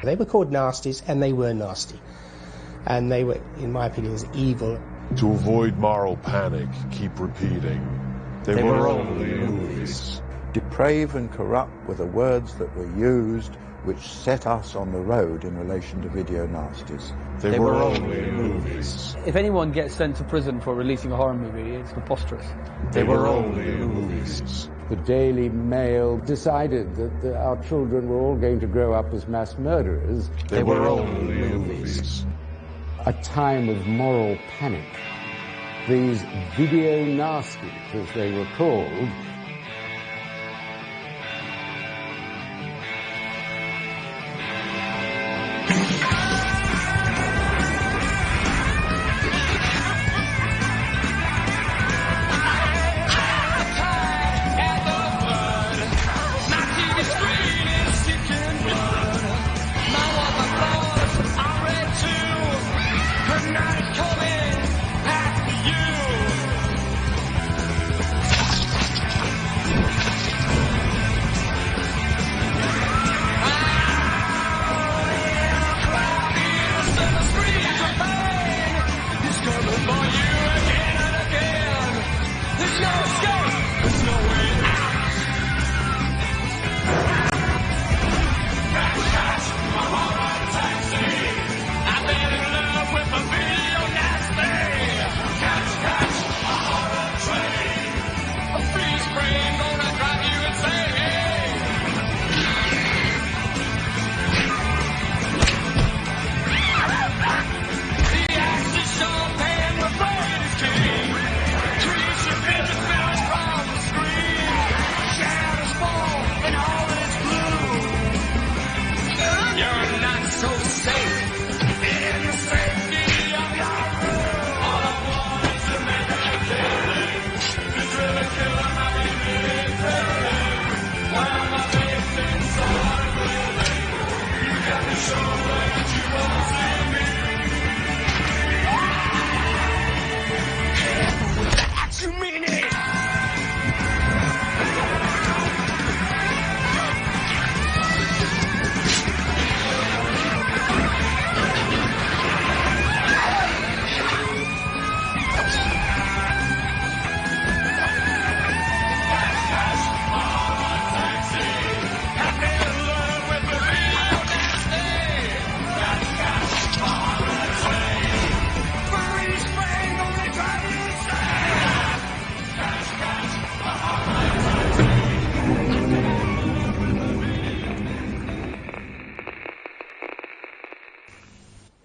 They were called Nasties, and they were nasty. And they were, in my opinion, evil. To avoid moral panic, keep repeating, they were only movies. Depraved and corrupt were the words that were used which set us on the road in relation to video nasties. They were only movies. If anyone gets sent to prison for releasing a horror movie, it's preposterous. They were only movies. The Daily Mail decided that our children were all going to grow up as mass murderers. They were only movies. A time of moral panic. These video nasties, as they were called,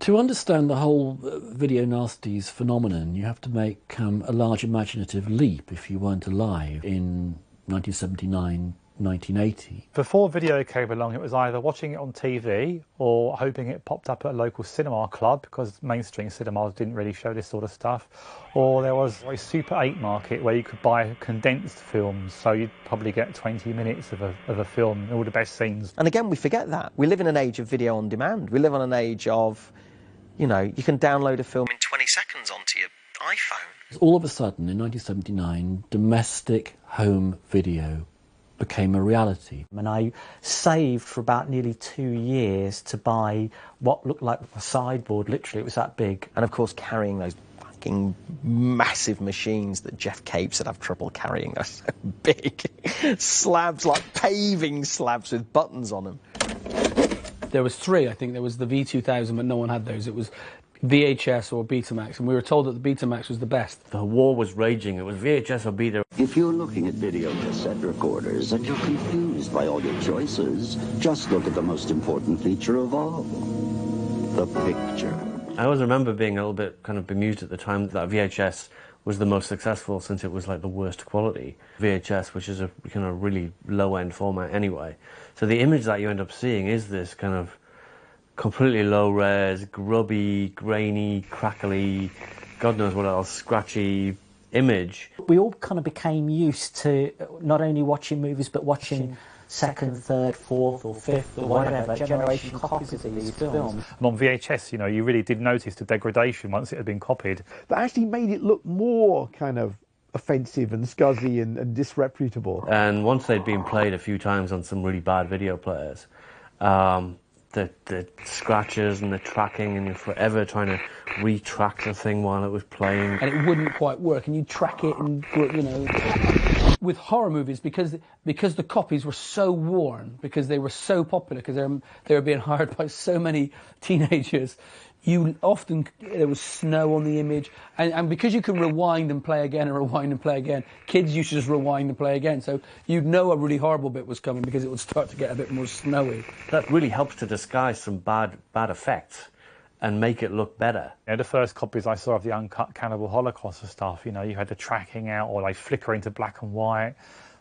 To understand the whole video nasties phenomenon, you have to make a large imaginative leap if you weren't alive in 1979, 1980. Before video came along, it was either watching it on TV or hoping it popped up at a local cinema club, because mainstream cinemas didn't really show this sort of stuff. Or there was a Super 8 market where you could buy condensed films, so you'd probably get 20 minutes of a film, all the best scenes. And again, we forget that. We live in an age of video on demand. We live on an age of, you know, you can download a film in 20 seconds onto your iPhone. All of a sudden, in 1979, domestic home video became a reality. And I saved for about nearly 2 years to buy what looked like a sideboard. Literally, it was that big. And of course, carrying those fucking massive machines that Jeff Capes would have trouble carrying. They're so big. Slabs, like paving slabs with buttons on them. There was three, I think. There was the V2000, but no one had those. It was VHS or Betamax, and we were told that the Betamax was the best. The war was raging. It was VHS or Beta. If you're looking at video cassette recorders and you're confused by all your choices, just look at the most important feature of all, the picture. I always remember being a little bit kind of bemused at the time that VHS was the most successful, since it was like the worst quality. VHS, which is a kind of really low-end format anyway. So the image that you end up seeing is this kind of completely low-res, grubby, grainy, crackly, God knows what else, scratchy image. We all kind of became used to not only watching movies, but watching second, third, fourth or fifth or whatever generation copies of these films. And on VHS, you know, you really did notice the degradation once it had been copied. That actually made it look more kind of offensive and scuzzy and disreputable. And once they'd been played a few times on some really bad video players, the scratches and the tracking, and you're forever trying to retrack the thing while it was playing. And it wouldn't quite work, and you track it, and you know. With horror movies, because the copies were so worn, because they were so popular, because they were being hired by so many teenagers, there was snow on the image, and because you can rewind and play again and rewind and play again, kids used to just rewind and play again, so you'd know a really horrible bit was coming because it would start to get a bit more snowy. That really helps to disguise some bad effects and make it look better. You know, the first copies I saw of the uncut Cannibal Holocaust and stuff, you know, you had the tracking out, or they flicker into black and white.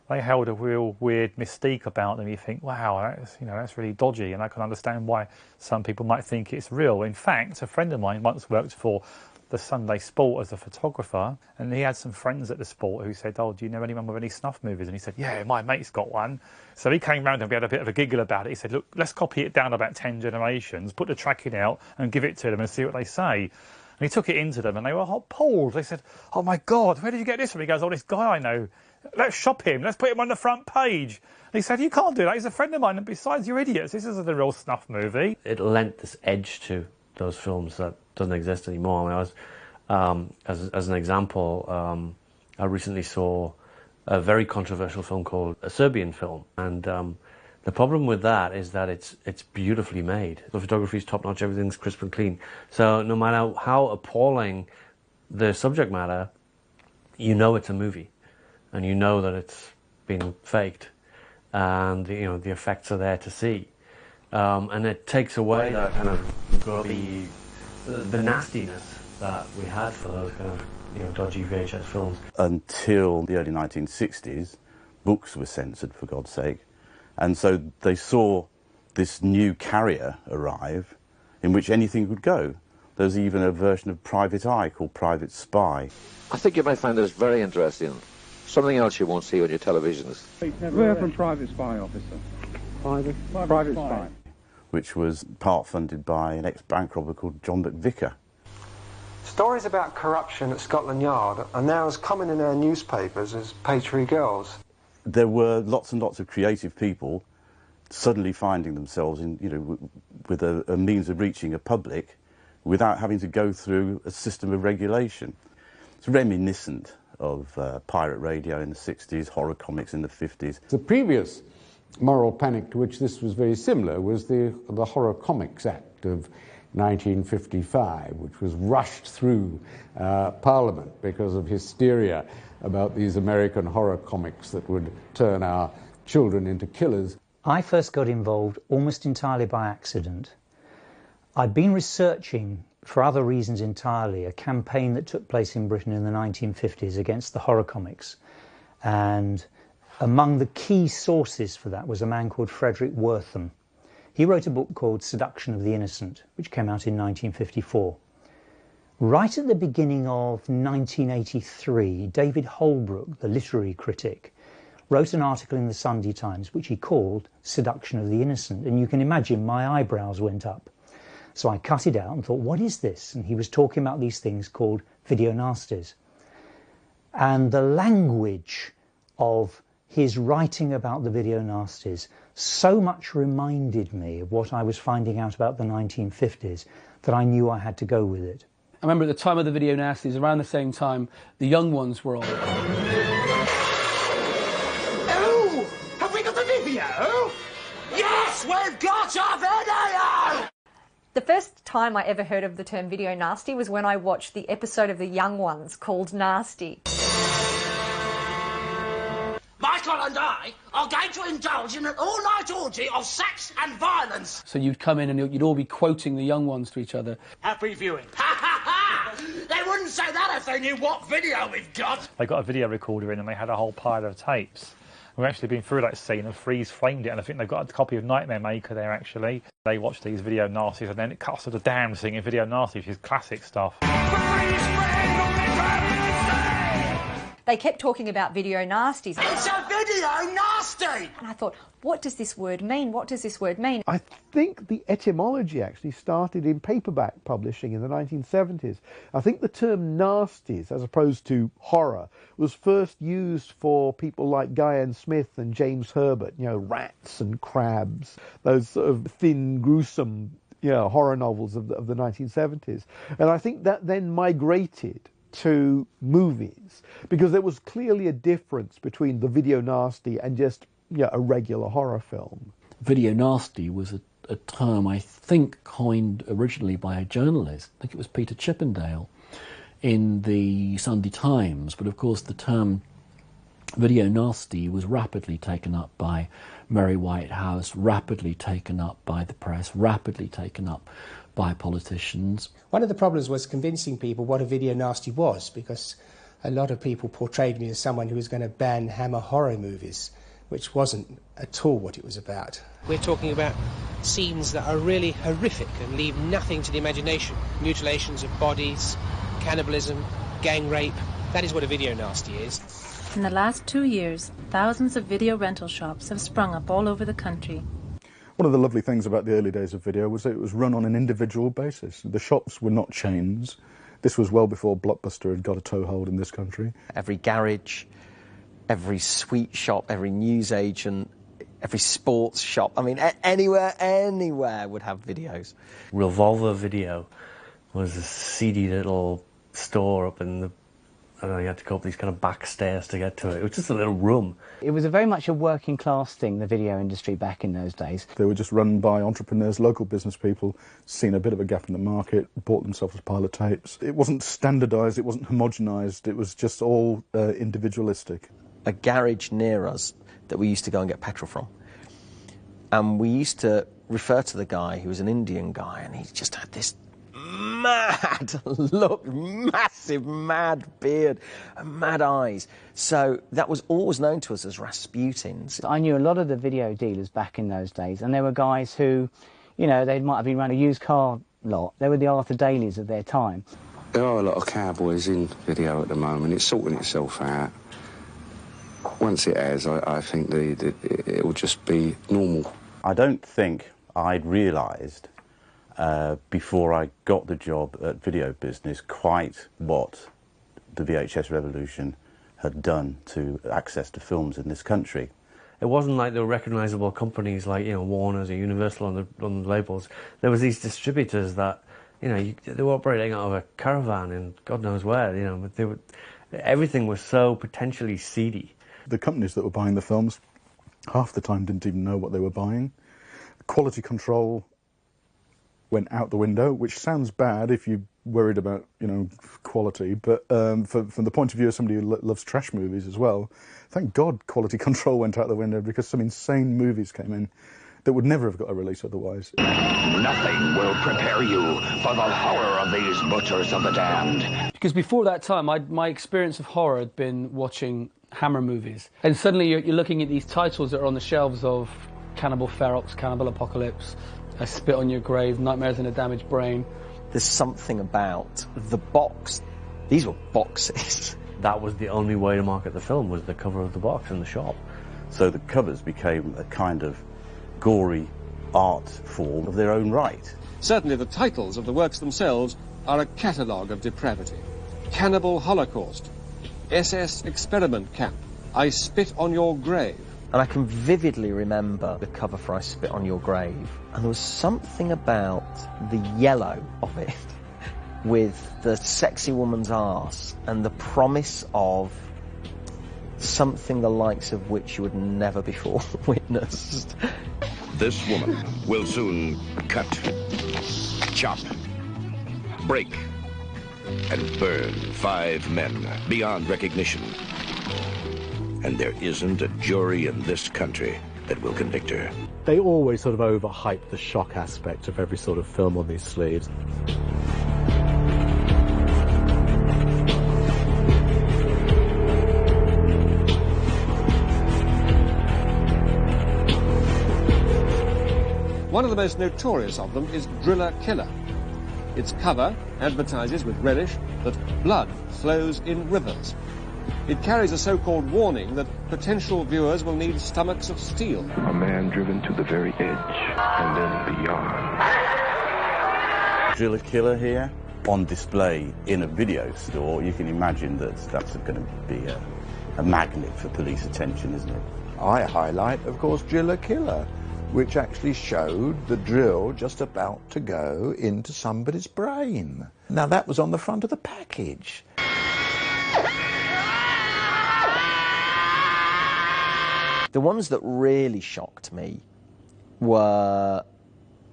They held a real weird mystique about them. You think, wow, that's really dodgy, and I can understand why some people might think it's real. In fact, a friend of mine once worked for the Sunday Sport as a photographer, and he had some friends at the Sport who said, oh, do you know anyone with any snuff movies? And he said, yeah, my mate's got one. So he came round and we had a bit of a giggle about it. He said, look, let's copy it down about 10 generations, put the tracking out and give it to them and see what they say. And he took it into them and they were appalled. They said, oh my God, where did you get this from? He goes, oh, this guy I know, let's shop him, let's put him on the front page. And he said, you can't do that, he's a friend of mine, and besides, you're idiots, this isn't a real snuff movie. It lent this edge to those films that doesn't exist anymore. I mean, as an example, I recently saw a very controversial film called a Serbian film, and the problem with that is that it's beautifully made. The photography is top-notch, everything's crisp and clean. So no matter how appalling the subject matter, you know it's a movie, and you know that it's been faked, and the effects are there to see, and it takes away that kind of grubby, the nastiness that we had for those kind of dodgy VHS films. Until the early 1960s, books were censored, for God's sake, and so they saw this new carrier arrive in which anything could go. There's even a version of Private Eye called Private Spy. I think you might find this very interesting. Something else you won't see on your televisions. We're from Private Spy, officer. Private Spy. Which was part funded by an ex-bank robber called John McVicker. Stories about corruption at Scotland Yard are now as common in our newspapers as Patriot Girls. There were lots and lots of creative people suddenly finding themselves with a means of reaching a public without having to go through a system of regulation. It's reminiscent of pirate radio in the 60s, horror comics in the 50s. The previous moral panic to which this was very similar was the Horror Comics Act of 1955, which was rushed through Parliament because of hysteria about these American horror comics that would turn our children into killers. I first got involved almost entirely by accident. I'd been researching, for other reasons entirely, a campaign that took place in Britain in the 1950s against the horror comics. And among the key sources for that was a man called Frederick Wortham. He wrote a book called Seduction of the Innocent, which came out in 1954. Right at the beginning of 1983, David Holbrook, the literary critic, wrote an article in the Sunday Times which he called Seduction of the Innocent. And you can imagine my eyebrows went up. So I cut it out and thought, what is this? And he was talking about these things called video nasties. And the language of his writing about the video nasties so much reminded me of what I was finding out about the 1950s that I knew I had to go with it. I remember at the time of the video nasties, around the same time, the young ones were on. Oh! Have we got the video? Yes, we've got a video! The first time I ever heard of the term video nasty was when I watched the episode of The Young Ones called Nasty. Michael and I are going to indulge in an all-night orgy of sex and violence. So you'd come in and you'd all be quoting the young ones to each other. Happy viewing. Ha ha ha! They wouldn't say that if they knew what video we've got. They got a video recorder in and they had a whole pile of tapes. We've actually been through that scene and freeze-framed it, and I think they've got a copy of Nightmare Maker there, actually. They watch these video nasties, and then it cuts to the damn thing in video nasties, which is classic stuff. They kept talking about video nasties. It's a video nasty! way! And I thought, what does this word mean? What does this word mean? I think the etymology actually started in paperback publishing in the 1970s. I think the term nasties, as opposed to horror, was first used for people like Guyan Smith and James Herbert, you know, rats and crabs, those sort of thin, gruesome, you know, horror novels of the 1970s. And I think that then migrated to movies, because there was clearly a difference between the video nasty and just, you know, a regular horror film. Video nasty was a term I think coined originally by a journalist. I think it was Peter Chippendale in the Sunday Times, but of course the term video nasty was rapidly taken up by Mary Whitehouse, rapidly taken up by the press, rapidly taken up by politicians. One of the problems was convincing people what a video nasty was, because a lot of people portrayed me as someone who was going to ban Hammer horror movies, which wasn't at all what it was about. We're talking about scenes that are really horrific and leave nothing to the imagination. Mutilations of bodies, cannibalism, gang rape. That is what a video nasty is. In the last 2 years, thousands of video rental shops have sprung up all over the country. One of the lovely things about the early days of video was that it was run on an individual basis. The shops were not chains. This was well before Blockbuster had got a toehold in this country. Every garage, every sweet shop, every newsagent, every sports shop, I mean, anywhere would have videos. Revolver Video was a seedy little store up in the, I don't know, you had to go up these kind of back stairs to get to it. It was just a little room. It was very much a working class thing, the video industry back in those days. They were just run by entrepreneurs, local business people, seen a bit of a gap in the market, bought themselves a pile of tapes. It wasn't standardised, it wasn't homogenised, it was just all individualistic. A garage near us that we used to go and get petrol from. And we used to refer to the guy, who was an Indian guy, and he just had this mad look, massive mad beard and mad eyes. So that was always known to us as Rasputins. I knew a lot of the video dealers back in those days, and there were guys who, you know, they might have been around a used car lot. They were the Arthur Dailies of their time. There are a lot of cowboys in video at the moment. It's sorting itself out. Once it has, I think it will just be normal. I don't think I'd realised before I got the job at video business quite what the VHS revolution had done to access to films in this country. It wasn't like there were recognisable companies like, you know, Warner's or Universal on the labels. There was these distributors that, you know, they were operating out of a caravan in God knows where, you know, but everything was so potentially seedy. The companies that were buying the films, half the time didn't even know what they were buying. Quality control went out the window, which sounds bad if you're worried about, you know, quality, but from the point of view of somebody who loves trash movies as well, thank God quality control went out the window, because some insane movies came in that would never have got a release otherwise. Nothing will prepare you for the horror of these butchers of the damned. Because before that time, my experience of horror had been watching Hammer movies. And suddenly you're looking at these titles that are on the shelves of Cannibal Ferox, Cannibal Apocalypse, I Spit on Your Grave, Nightmares in a Damaged Brain. There's something about the box. These were boxes. That was the only way to market the film, was the cover of the box in the shop. So the covers became a kind of gory art form of their own right. Certainly the titles of the works themselves are a catalogue of depravity. Cannibal Holocaust, SS Experiment Camp, I Spit on Your Grave. And I can vividly remember the cover for I Spit on Your Grave, and there was something about the yellow of it with the sexy woman's arse and the promise of something the likes of which you would never before witnessed. This woman will soon cut, chop, break, and burn 5 men beyond recognition. And there isn't a jury in this country that will convict her. They always sort of overhype the shock aspect of every sort of film on these sleeves. One of the most notorious of them is Driller Killer. Its cover advertises with relish that blood flows in rivers. It carries a so-called warning that potential viewers will need stomachs of steel. A man driven to the very edge and then beyond. Driller Killer here on display in a video store. You can imagine that that's going to be a magnet for police attention, isn't it? I highlight, of course, Driller Killer, which actually showed the drill just about to go into somebody's brain. Now, that was on the front of the package. The ones that really shocked me were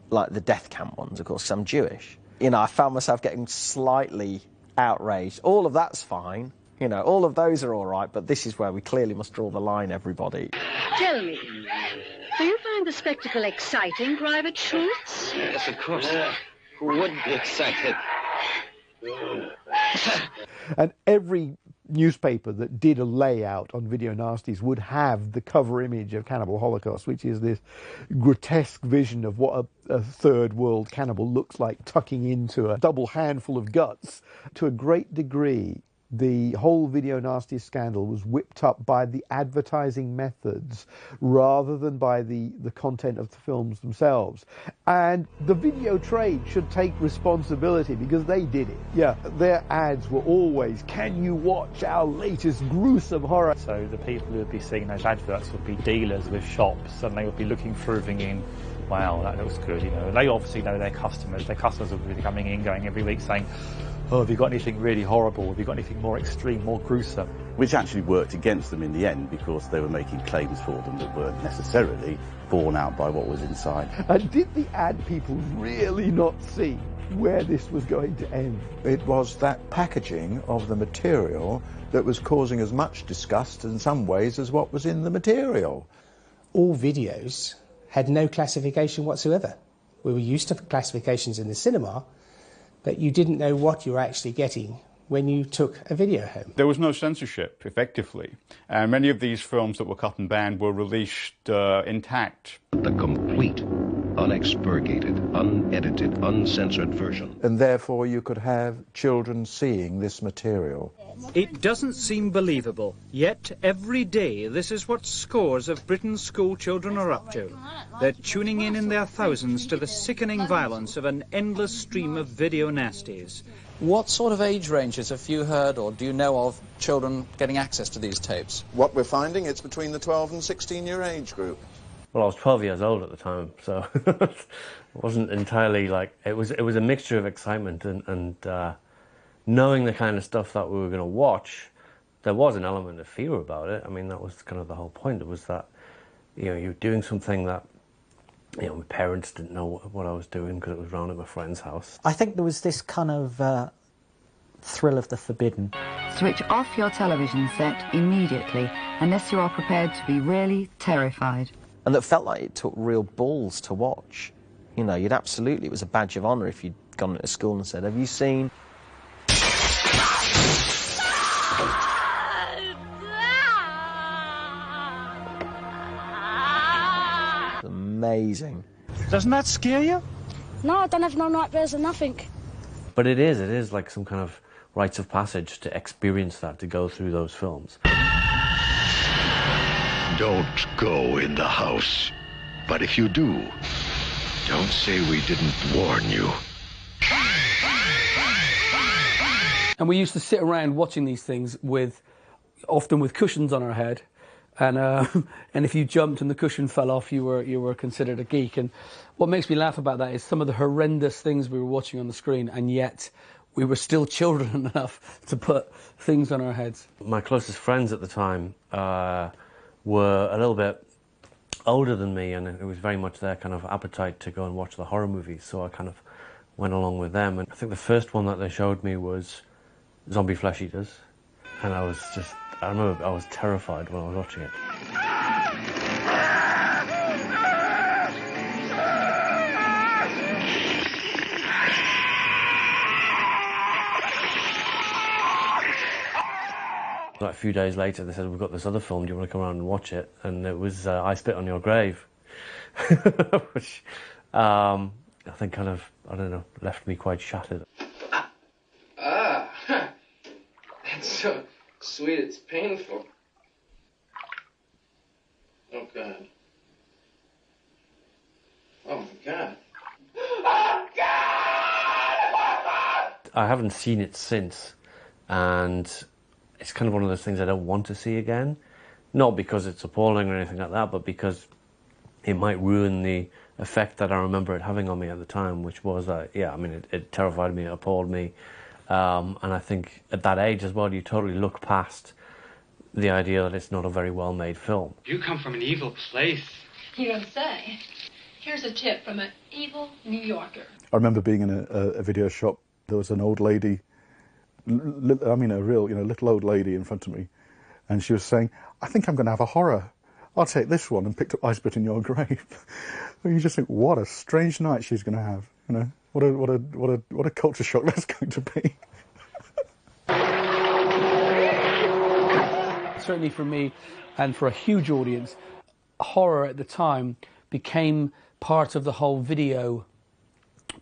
like the death camp ones, of course, because I'm Jewish. You know, I found myself getting slightly outraged. All of that's fine. You know, all of those are all right, but this is where we clearly must draw the line, everybody. Tell me, do you find the spectacle exciting, Private Schultz? Yes, of course. Who wouldn't be excited? And every newspaper that did a layout on Video Nasties would have the cover image of Cannibal Holocaust, which is this grotesque vision of what a third world cannibal looks like, tucking into a double handful of guts. To a great degree, the whole Video Nasties scandal was whipped up by the advertising methods rather than by the content of the films themselves. And the video trade should take responsibility because they did it. Yeah, their ads were always, can you watch our latest gruesome horror? So the people who would be seeing those adverts would be dealers with shops, and they would be looking through thinking, wow, that looks good, you know. They obviously know their customers. Their customers will be coming in, going every week saying, oh, have you got anything really horrible? Have you got anything more extreme, more gruesome? Which actually worked against them in the end because they were making claims for them that weren't necessarily borne out by what was inside. And did the ad people really not see where this was going to end? It was that packaging of the material that was causing as much disgust in some ways as what was in the material. All videos had no classification whatsoever. We were used to classifications in the cinema, but you didn't know what you were actually getting when you took a video home. There was no censorship, effectively. And many of these films that were cut and banned were released intact. The complete, unexpurgated, unedited, uncensored version. And therefore you could have children seeing this material. It doesn't seem believable, yet every day this is what scores of Britain's school children are up to. They're tuning in their thousands to the sickening violence of an endless stream of video nasties. What sort of age ranges have you heard or do you know of children getting access to these tapes? What we're finding, it's between the 12 and 16-year age group. Well, I was 12 years old at the time, so it wasn't entirely like... It was a mixture of excitement and knowing the kind of stuff that we were going to watch. There was an element of fear about it. I mean, that was kind of the whole point. It was that, you know, you're doing something that, you know, my parents didn't know what I was doing because it was round at my friend's house. I think there was this kind of thrill of the forbidden. Switch off your television set immediately unless you are prepared to be really terrified. And that felt like it took real balls to watch. You know, it was a badge of honour if you'd gone to school and said, have you seen... Amazing. Doesn't that scare you? No, I don't have no nightmares or nothing. But it is like some kind of rites of passage to experience that, to go through those films. Don't go in the house. But if you do, don't say we didn't warn you. And we used to sit around watching these things often with cushions on our head. And if you jumped and the cushion fell off, you were considered a geek. And what makes me laugh about that is some of the horrendous things we were watching on the screen, and yet we were still children enough to put things on our heads. My closest friends at the time were a little bit older than me, and it was very much their kind of appetite to go and watch the horror movies, so I kind of went along with them. And I think the first one that they showed me was Zombie Flesh Eaters, and I remember I was terrified when I was watching it. Like a few days later, they said, we've got this other film, do you want to come around and watch it? And it was I Spit on Your Grave, which I think kind of, I don't know, left me quite shattered. That's Sweet, it's painful. Oh, God. Oh, my God. Oh, God! I haven't seen it since, and it's kind of one of those things I don't want to see again. Not because it's appalling or anything like that, but because it might ruin the effect that I remember it having on me at the time, which was, yeah, I mean, it terrified me, it appalled me. And I think at that age as well, you totally look past the idea that it's not a very well-made film. You come from an evil place. You don't say. Here's a tip from an evil New Yorker. I remember being in a video shop. There was an old lady, I mean a real, little old lady in front of me, and she was saying, "I think I'm going to have a horror. I'll take this one," and picked up I Spit in Your Grave. And you just think, what a strange night she's going to have. What a culture shock that's going to be. Certainly for me, and for a huge audience, horror at the time became part of the whole video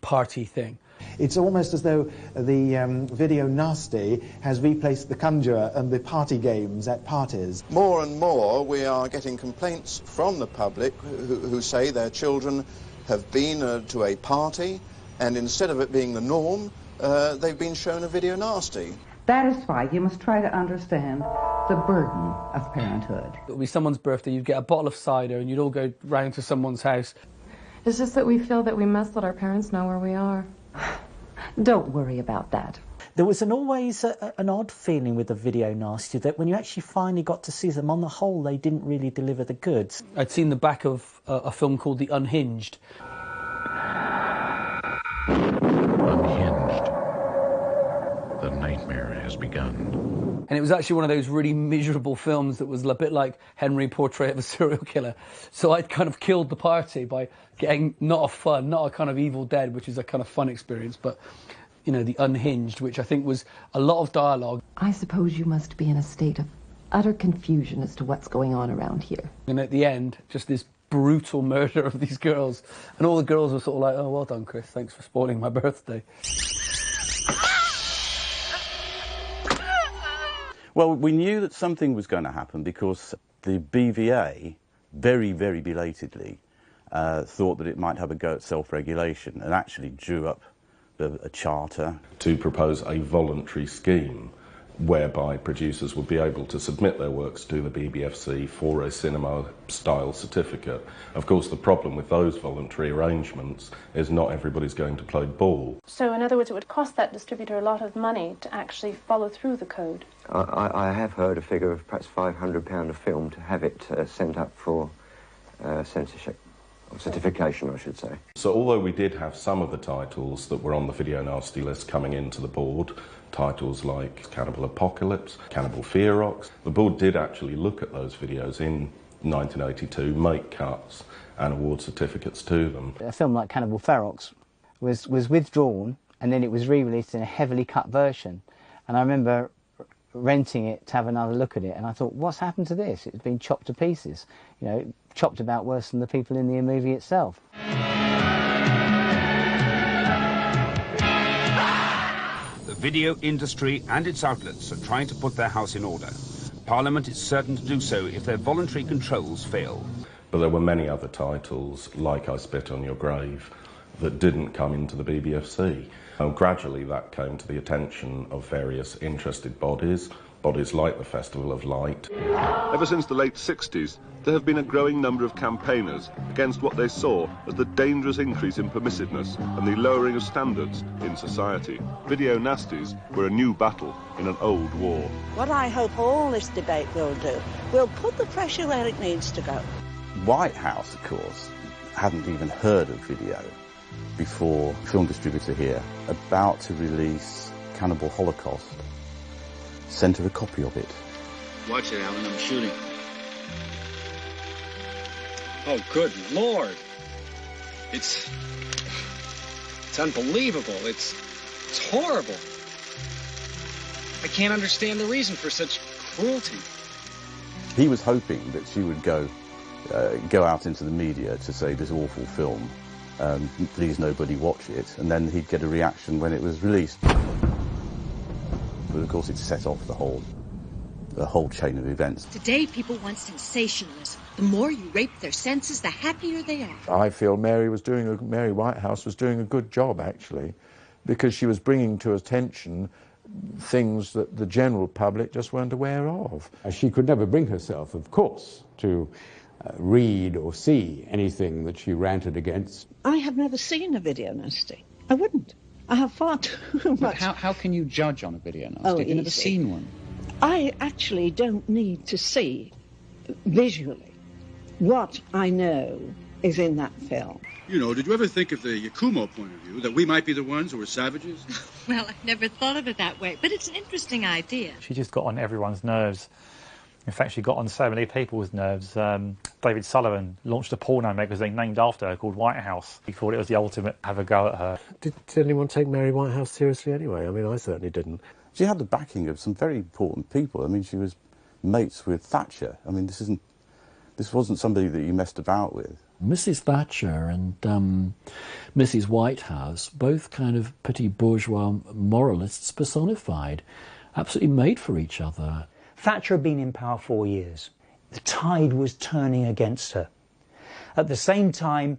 party thing. It's almost as though the video nasty has replaced the conjurer and the party games at parties. More and more we are getting complaints from the public who say their children have been to a party, and instead of it being the norm, they've been shown a video nasty. That is why you must try to understand the burden of parenthood. It would be someone's birthday, you'd get a bottle of cider and you'd all go round to someone's house. It's just that we feel that we must let our parents know where we are. Don't worry about that. There was always an odd feeling with the video nasty that when you actually finally got to see them, on the whole, they didn't really deliver the goods. I'd seen the back of a film called The Unhinged. Unhinged. The nightmare has begun. And it was actually one of those really miserable films that was a bit like Henry Portrait of a Serial Killer. So I'd kind of killed the party by getting not a kind of Evil Dead, which is a kind of fun experience, but, The Unhinged, which I think was a lot of dialogue. I suppose you must be in a state of utter confusion as to what's going on around here. And at the end, just this brutal murder of these girls. And all the girls were sort of like, "Oh, well done, Chris. Thanks for spoiling my birthday." Well, we knew that something was going to happen because the BVA, very, very belatedly, thought that it might have a go at self-regulation and actually drew up a charter to propose a voluntary scheme whereby producers would be able to submit their works to the BBFC for a cinema-style certificate. Of course, the problem with those voluntary arrangements is not everybody's going to play ball. So, in other words, it would cost that distributor a lot of money to actually follow through the code. I have heard a figure of perhaps £500 a film to have it sent up for censorship. Certification, I should say. So although we did have some of the titles that were on the video nasty list coming into the board, titles like Cannibal Apocalypse, Cannibal Ferox, the board did actually look at those videos in 1982, make cuts and award certificates to them. A film like Cannibal Ferox was withdrawn and then it was re-released in a heavily cut version. And I remember renting it to have another look at it, and I thought, what's happened to this? It's been chopped to pieces, chopped about worse than the people in the movie itself. The video industry and its outlets are trying to put their house in order. Parliament is certain to do so if their voluntary controls fail. But there were many other titles, like I Spit on Your Grave, that didn't come into the BBFC. And gradually that came to the attention of various interested bodies like the Festival of Light. Ever since the late 60s, there have been a growing number of campaigners against what they saw as the dangerous increase in permissiveness and the lowering of standards in society. Video nasties were a new battle in an old war. What I hope all this debate will do, will put the pressure where it needs to go. White House, of course, hadn't even heard of video before film distributor here, about to release Cannibal Holocaust, sent her a copy of it. Watch it, Alan, I'm shooting. Oh, good Lord. It's unbelievable. It's horrible. I can't understand the reason for such cruelty. He was hoping that she would go out into the media to say this awful film, please nobody watch it, and then he'd get a reaction when it was released. But of course it set off the whole a whole chain of events. Today, people want sensationalism. The more you rape their senses, the happier they are. I feel Mary Whitehouse was doing a good job, actually, because she was bringing to attention things that the general public just weren't aware of. She could never bring herself, of course, to read or see anything that she ranted against. I have never seen a video nasty. I wouldn't. I have far too much. But how can you judge on a video nasty? You've never seen one. I actually don't need to see visually what I know is in that film. You know, did you ever think of the Yakumo point of view, that we might be the ones who were savages? Well, I've never thought of it that way, but it's an interesting idea. She just got on everyone's nerves. In fact, she got on so many people's nerves. David Sullivan launched a porno magazine named after her called Whitehouse. He thought it was the ultimate have a go at her. Did anyone take Mary Whitehouse seriously anyway? I mean, I certainly didn't. She had the backing of some very important people. I mean, she was mates with Thatcher. I mean, this wasn't somebody that you messed about with. Mrs. Thatcher and Mrs. Whitehouse, both kind of pretty bourgeois moralists personified, absolutely made for each other. Thatcher had been in power 4 years. The tide was turning against her. At the same time,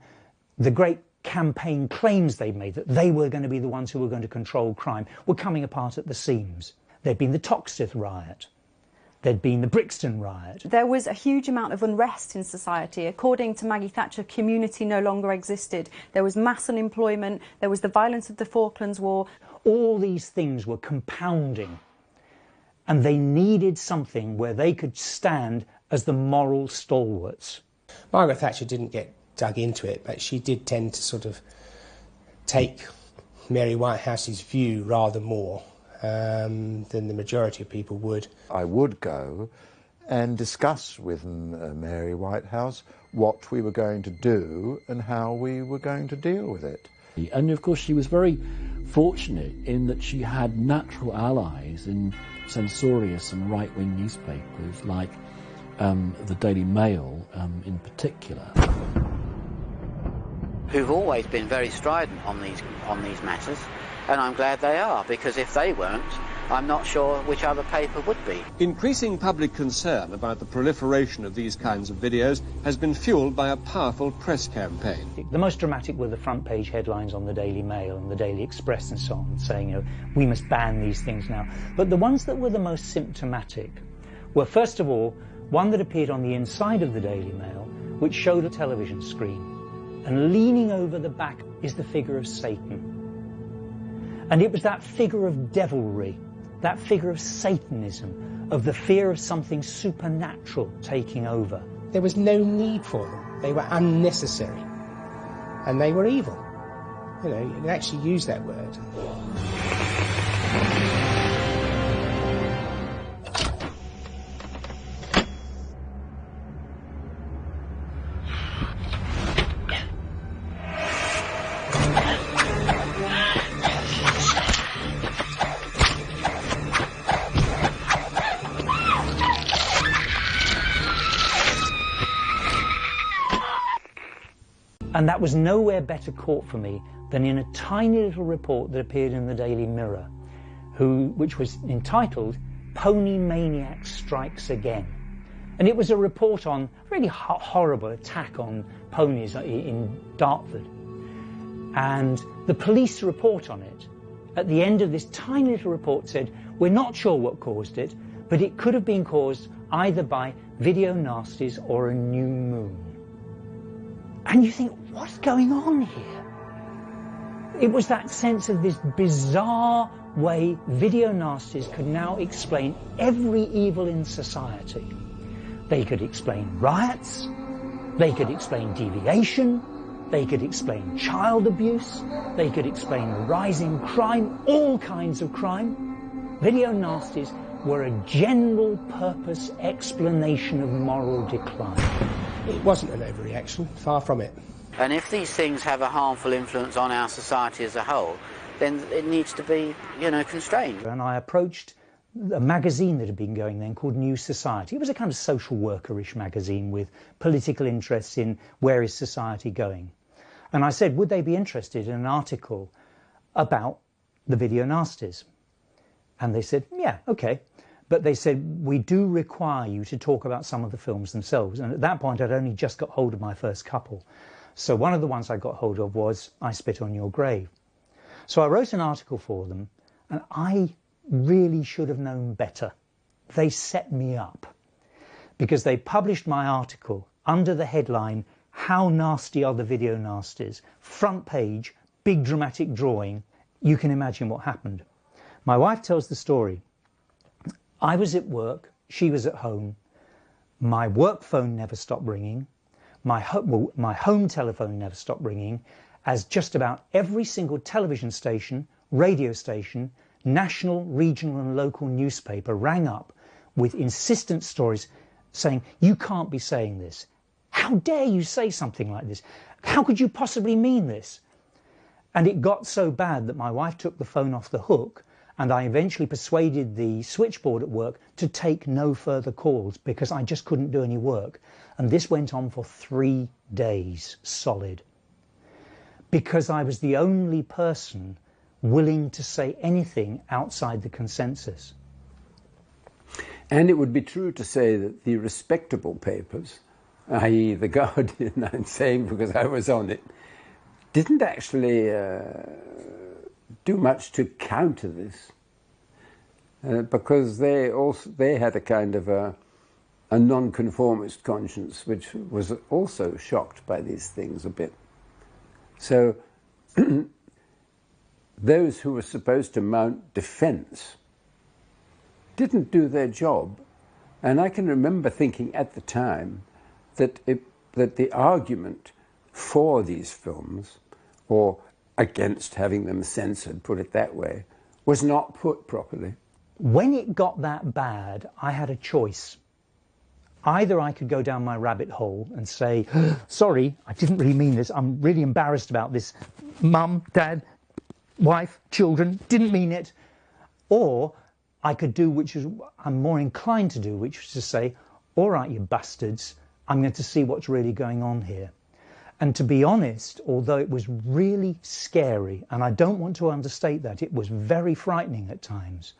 the great campaign claims they made that they were going to be the ones who were going to control crime were coming apart at the seams. There'd been the Toxteth riot. There'd been the Brixton riot. There was a huge amount of unrest in society. According to Maggie Thatcher, community no longer existed. There was mass unemployment. There was the violence of the Falklands War. All these things were compounding. And they needed something where they could stand as the moral stalwarts. Margaret Thatcher didn't get dug into it, but she did tend to sort of take Mary Whitehouse's view rather more than the majority of people would. I would go and discuss with Mary Whitehouse what we were going to do and how we were going to deal with it. And of course she was very fortunate in that she had natural allies in censorious and right-wing newspapers like the Daily Mail in particular. Who've always been very strident on these matters, and I'm glad they are, because if they weren't, I'm not sure which other paper would be. Increasing public concern about the proliferation of these kinds of videos has been fueled by a powerful press campaign. The most dramatic were the front page headlines on the Daily Mail and the Daily Express and so on, saying, you know, we must ban these things now. But the ones that were the most symptomatic were, first of all, one that appeared on the inside of the Daily Mail, which showed a television screen. And leaning over the back is the figure of Satan. And it was that figure of devilry, that figure of Satanism, of the fear of something supernatural taking over. There was no need for them. They were unnecessary. And they were evil. You know, you can actually use that word. And that was nowhere better caught for me than in a tiny little report that appeared in the Daily Mirror, which was entitled Pony Maniac Strikes Again. And it was a report on a really horrible attack on ponies in Dartford. And the police report on it, at the end of this tiny little report, said, we're not sure what caused it, but it could have been caused either by video nasties or a new moon. And you think, what's going on here? It was that sense of this bizarre way video nasties could now explain every evil in society. They could explain riots, they could explain deviation, they could explain child abuse, they could explain rising crime, all kinds of crime. Video nasties were a general purpose explanation of moral decline. It wasn't an overreaction, far from it. And if these things have a harmful influence on our society as a whole, then it needs to be, you know, constrained. And I approached a magazine that had been going then called New Society. It was a kind of social worker-ish magazine with political interests in where is society going. And I said, would they be interested in an article about the video nasties? And they said, yeah, okay. But they said, we do require you to talk about some of the films themselves. And at that point, I'd only just got hold of my first couple. So one of the ones I got hold of was I Spit on Your Grave. So I wrote an article for them, and I really should have known better. They set me up, because they published my article under the headline, How Nasty Are the Video Nasties? Front page, big dramatic drawing. You can imagine what happened. My wife tells the story. I was at work, she was at home. My work phone never stopped ringing. My home telephone never stopped ringing, as just about every single television station, radio station, national, regional and local newspaper rang up with insistent stories saying, you can't be saying this. How dare you say something like this? How could you possibly mean this? And it got so bad that my wife took the phone off the hook, and I eventually persuaded the switchboard at work to take no further calls because I just couldn't do any work. And this went on for 3 days solid, because I was the only person willing to say anything outside the consensus. And it would be true to say that the respectable papers, i.e. The Guardian, I'm saying because I was on it, didn't actually do much to counter this, because they had a kind of a non-conformist conscience, which was also shocked by these things a bit. So those who were supposed to mount defense didn't do their job. And I can remember thinking at the time that the argument for these films, or against having them censored, put it that way, was not put properly. When it got that bad, I had a choice. Either I could go down my rabbit hole and say, sorry, I didn't really mean this, I'm really embarrassed about this, mum, dad, wife, children, didn't mean it. Or I could do, which is I'm more inclined to do, which is to say, all right, you bastards, I'm going to see what's really going on here. And to be honest, although it was really scary, and I don't want to understate that, it was very frightening at times,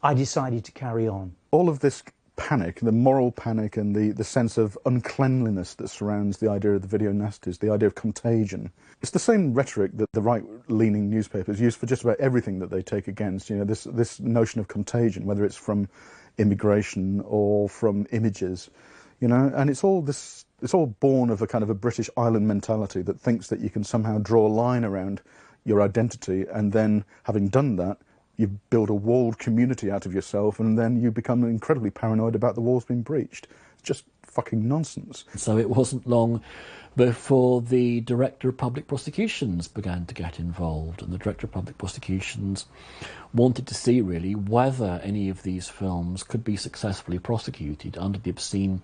I decided to carry on. All of this panic, the moral panic and the sense of uncleanliness that surrounds the idea of the video nasties, the idea of contagion, it's the same rhetoric that the right-leaning newspapers use for just about everything that they take against. You know, this notion of contagion, whether it's from immigration or from images, you know, and it's all born of a kind of a British island mentality that thinks that you can somehow draw a line around your identity, and then, having done that, you build a walled community out of yourself, and then you become incredibly paranoid about the walls being breached. It's just fucking nonsense. So it wasn't long before the Director of Public Prosecutions began to get involved, and the Director of Public Prosecutions wanted to see really whether any of these films could be successfully prosecuted under the Obscene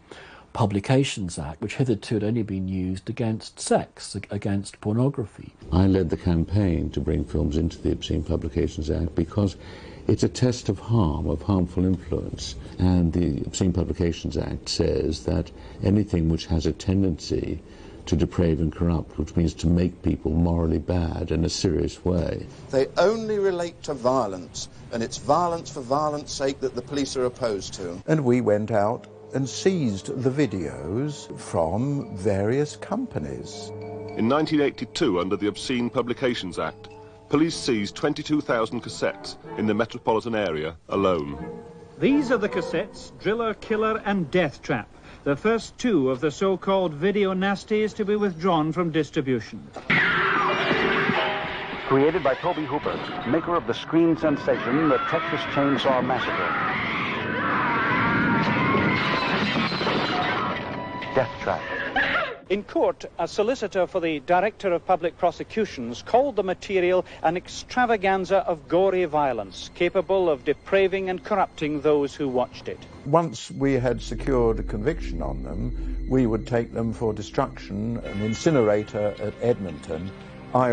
Publications Act, which hitherto had only been used against sex, against pornography. I led the campaign to bring films into the Obscene Publications Act because it's a test of harm, of harmful influence, and the Obscene Publications Act says that anything which has a tendency to deprave and corrupt, which means to make people morally bad in a serious way. They only relate to violence, and it's violence for violence sake that the police are opposed to. And we went out and seized the videos from various companies. In 1982, under the Obscene Publications Act, police seized 22,000 cassettes in the metropolitan area alone. These are the cassettes, Driller, Killer and Death Trap, the first two of the so-called video nasties to be withdrawn from distribution. Created by Tobe Hooper, maker of the screen sensation, The Texas Chainsaw Massacre. Death Trap. In court, a solicitor for the Director of Public Prosecutions called the material an extravaganza of gory violence, capable of depraving and corrupting those who watched it. Once we had secured a conviction on them, we would take them for destruction. An incinerator at Edmonton, I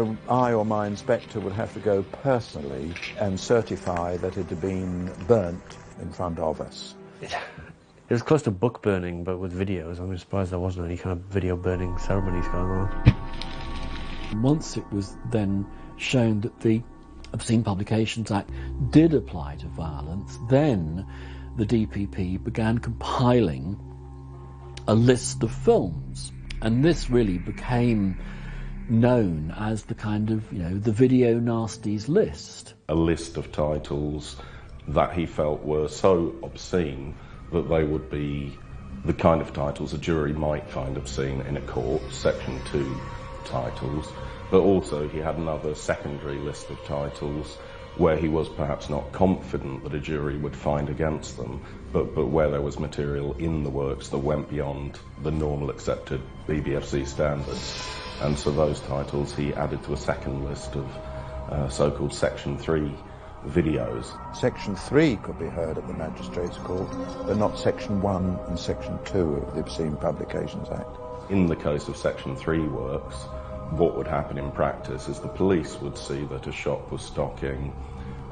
or my inspector would have to go personally and certify that it had been burnt in front of us. It was close to book burning, but with videos. I'm surprised there wasn't any kind of video burning ceremonies going on. Once it was then shown that the Obscene Publications Act did apply to violence, then the DPP began compiling a list of films, and this really became known as the kind of, the Video Nasties list. A list of titles that he felt were so obscene that they would be the kind of titles a jury might find obscene in a court, Section 2 titles, but also he had another secondary list of titles where he was perhaps not confident that a jury would find against them, but where there was material in the works that went beyond the normal accepted BBFC standards. And so those titles he added to a second list of so-called Section 3 videos. Section 3 could be heard at the Magistrates' Court, but not Section 1 and Section 2 of the Obscene Publications Act. In the case of Section 3 works, what would happen in practice is the police would see that a shop was stocking,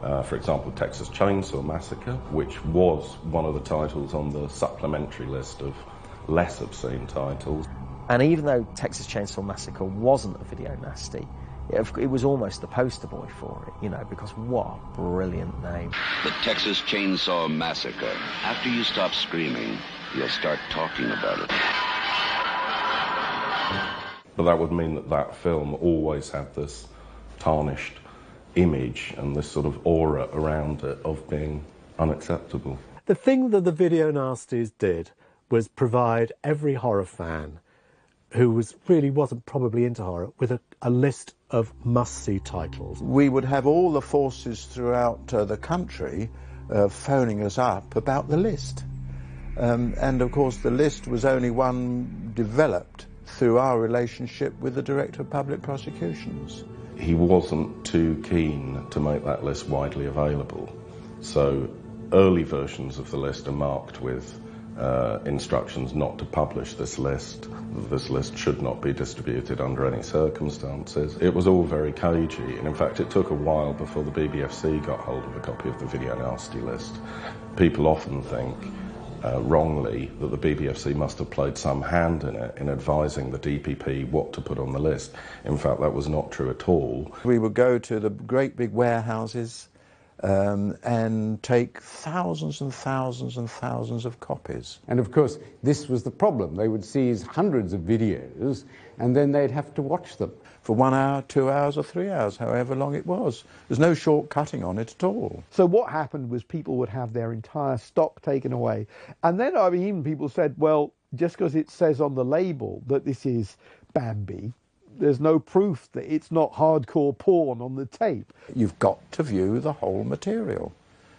for example, Texas Chainsaw Massacre, which was one of the titles on the supplementary list of less obscene titles. And even though Texas Chainsaw Massacre wasn't a video nasty, it was almost the poster boy for it, because what a brilliant name. The Texas Chainsaw Massacre. After you stop screaming, you'll start talking about it. But that would mean that that film always had this tarnished image and this sort of aura around it of being unacceptable. The thing that the Video Nasties did was provide every horror fan who really wasn't probably into horror with a list of must-see titles. We would have all the forces throughout the country phoning us up about the list. And of course the list was only one developed through our relationship with the Director of Public Prosecutions. He wasn't too keen to make that list widely available, so early versions of the list are marked with instructions not to publish this list. This list should not be distributed under any circumstances. It was all very cagey, and in fact it took a while before the BBFC got hold of a copy of the Video Nasty list. People often think wrongly that the BBFC must have played some hand in it in advising the DPP what to put on the list. In fact, that was not true at all. We would go to the great big warehouses and take thousands and thousands and thousands of copies. And of course, this was the problem. They would seize hundreds of videos and then they'd have to watch them. For 1 hour, 2 hours or 3 hours, however long it was. There's no shortcutting on it at all. So what happened was people would have their entire stock taken away. And then even people said, well, just because it says on the label that this is Bambi, there's no proof that it's not hardcore porn on the tape. You've got to view the whole material,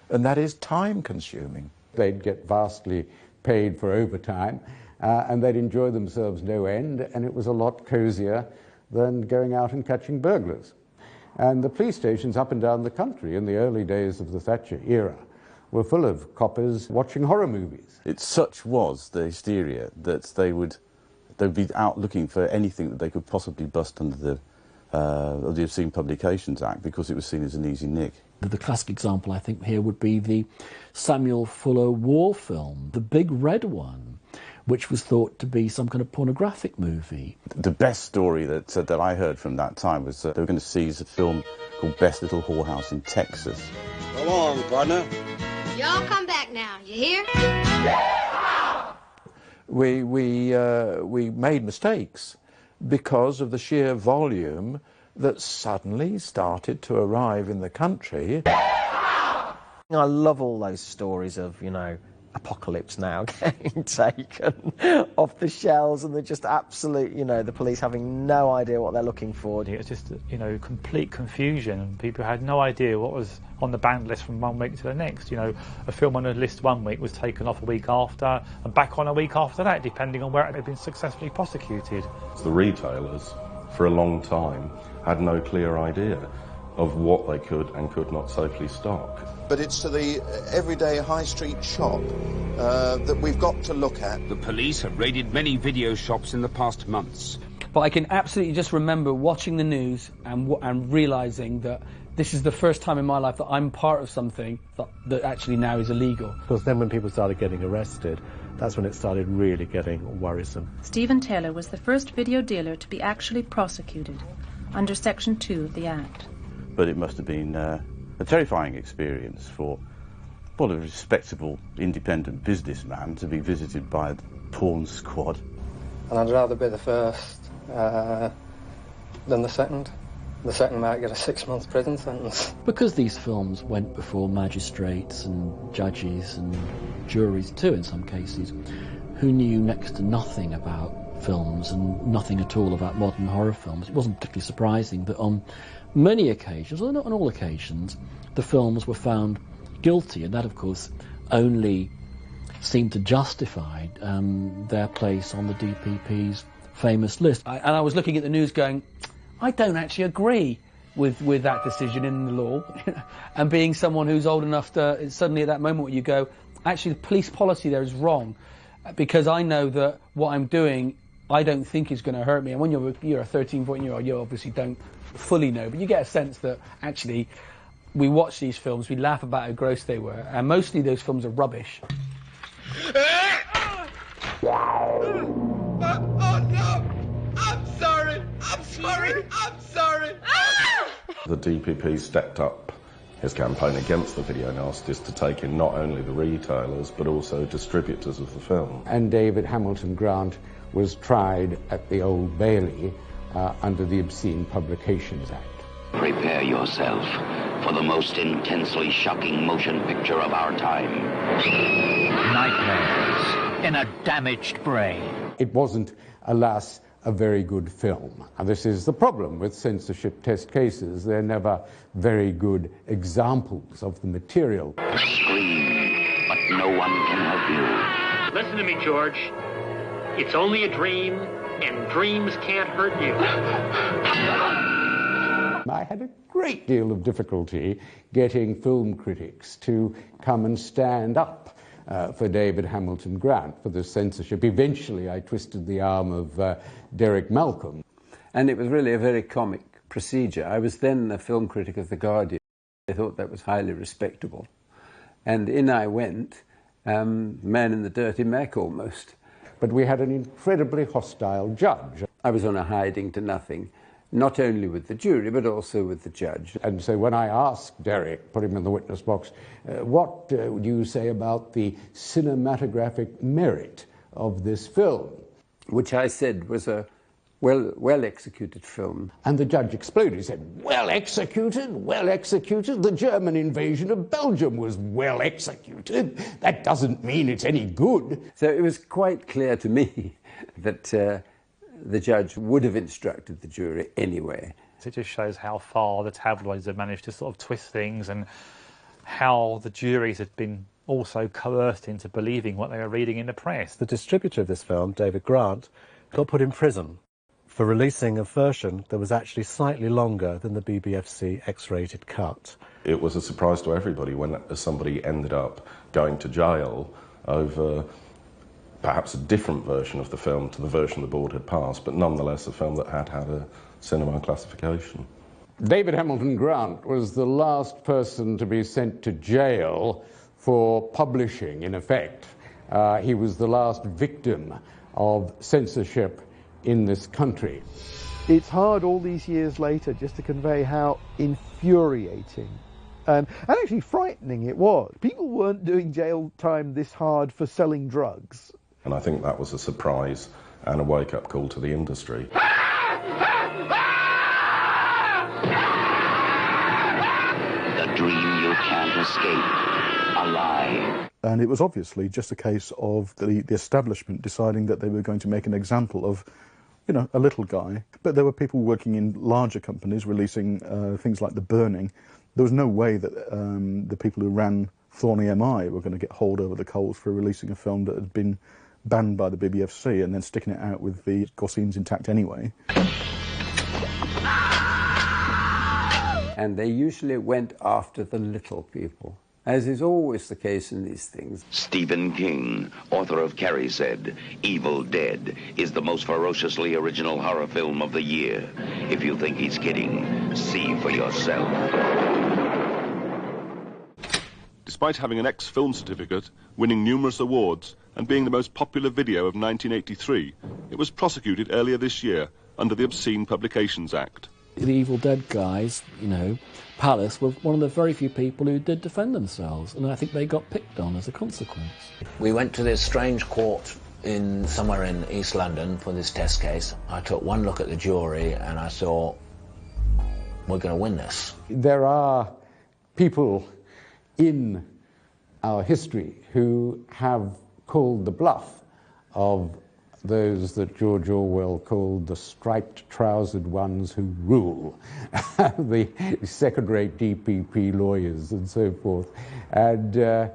and that is time-consuming. They'd get vastly paid for overtime, and they'd enjoy themselves no end, and it was a lot cosier than going out and catching burglars. And the police stations up and down the country in the early days of the Thatcher era were full of coppers watching horror movies. Such was the hysteria that they'd be out looking for anything that they could possibly bust under the Obscene Publications Act because it was seen as an easy nick. The classic example, I think, here would be the Samuel Fuller war film, The Big Red One, which was thought to be some kind of pornographic movie. The best story that I heard from that time was they were going to seize a film called Best Little Whorehouse in Texas. Go on, partner. Y'all come back now, you hear? We made mistakes because of the sheer volume that suddenly started to arrive in the country. I love all those stories of, Apocalypse Now getting taken off the shelves and they're just absolute, the police having no idea what they're looking for. It's just, complete confusion. People had no idea what was on the banned list from one week to the next. A film on a list 1 week was taken off a week after and back on a week after that, depending on where it had been successfully prosecuted. The retailers, for a long time, had no clear idea of what they could and could not safely stock. But it's to the everyday high street shop that we've got to look at. The police have raided many video shops in the past months. But I can absolutely just remember watching the news and realising that this is the first time in my life that I'm part of something that actually now is illegal. Because then when people started getting arrested, that's when it started really getting worrisome. Stephen Taylor was the first video dealer to be actually prosecuted under Section 2 of the Act. but it must have been a terrifying experience for, well, a respectable independent businessman to be visited by a porn squad. And I'd rather be the first than the second. The second might get a 6-month prison sentence. Because these films went before magistrates and judges and juries too in some cases, who knew next to nothing about films and nothing at all about modern horror films, it wasn't particularly surprising that on many occasions, or not on all occasions, the films were found guilty, and that of course only seemed to justify their place on the DPP's famous list. And I was looking at the news going, I don't actually agree with that decision in the law. And being someone who's old enough to, suddenly at that moment where you go, actually the police policy there is wrong, because I know that what I'm doing I don't think is going to hurt me. And when you're a 13, 14-year-old, you obviously don't fully know, but you get a sense that actually we watch these films, we laugh about how gross they were, and mostly those films are rubbish. Oh no! I'm sorry! I'm sorry! I'm sorry! The DPP stepped up his campaign against the video nasties to take in not only the retailers but also distributors of the film. And David Hamilton Grant was tried at the Old Bailey under the Obscene Publications Act. Prepare yourself for the most intensely shocking motion picture of our time. Nightmares in a damaged brain. It wasn't, alas, a very good film. And this is the problem with censorship test cases. They're never very good examples of the material. Scream, but no one can help you. Listen to me, George. It's only a dream, and dreams can't hurt you. I had a great deal of difficulty getting film critics to come and stand up for David Hamilton Grant for the censorship. Eventually I twisted the arm of Derek Malcolm. And it was really a very comic procedure. I was then a film critic of The Guardian. I thought that was highly respectable. And in I went, man in the dirty Mac almost. But we had an incredibly hostile judge. I was on a hiding to nothing, not only with the jury, but also with the judge. And so when I asked Derek, put him in the witness box, what would you say about the cinematographic merit of this film? Which I said was a well-executed film. And the judge exploded. He said, well executed, well executed. The German invasion of Belgium was well executed. That doesn't mean it's any good. So it was quite clear to me that the judge would have instructed the jury anyway. It just shows how far the tabloids have managed to sort of twist things, and how the juries had been also coerced into believing what they were reading in the press. The distributor of this film, David Grant, got put in prison for releasing a version that was actually slightly longer than the BBFC X-rated cut. It was a surprise to everybody when somebody ended up going to jail over perhaps a different version of the film to the version the board had passed, but nonetheless a film that had had a cinema classification. David Hamilton Grant was the last person to be sent to jail for publishing, in effect. He was the last victim of censorship in this country. It's hard all these years later just to convey how infuriating and actually frightening it was. People weren't doing jail time this hard for selling drugs. And I think that was a surprise and a wake-up call to the industry. The dream you can't escape, a lie. And it was obviously just a case of the establishment deciding that they were going to make an example of, you know, a little guy. But there were people working in larger companies releasing things like The Burning. There was no way that the people who ran Thorny MI were going to get hauled over the coals for releasing a film that had been banned by the BBFC and then sticking it out with the gore scenes intact anyway. And they usually went after the little people, as is always the case in these things. Stephen King, author of Carrie, said, Evil Dead is the most ferociously original horror film of the year. If you think he's kidding, see for yourself. Despite having an ex-film certificate, winning numerous awards, and being the most popular video of 1983, it was prosecuted earlier this year under the Obscene Publications Act. The Evil Dead guys, you know, Palace were one of the very few people who did defend themselves, and I think they got picked on as a consequence. We went to this strange court somewhere in East London for this test case. I took one look at the jury and I thought, we're going to win this. There are people in our history who have called the bluff of those that George Orwell called the striped-trousered ones who rule, the second-rate DPP lawyers and so forth. And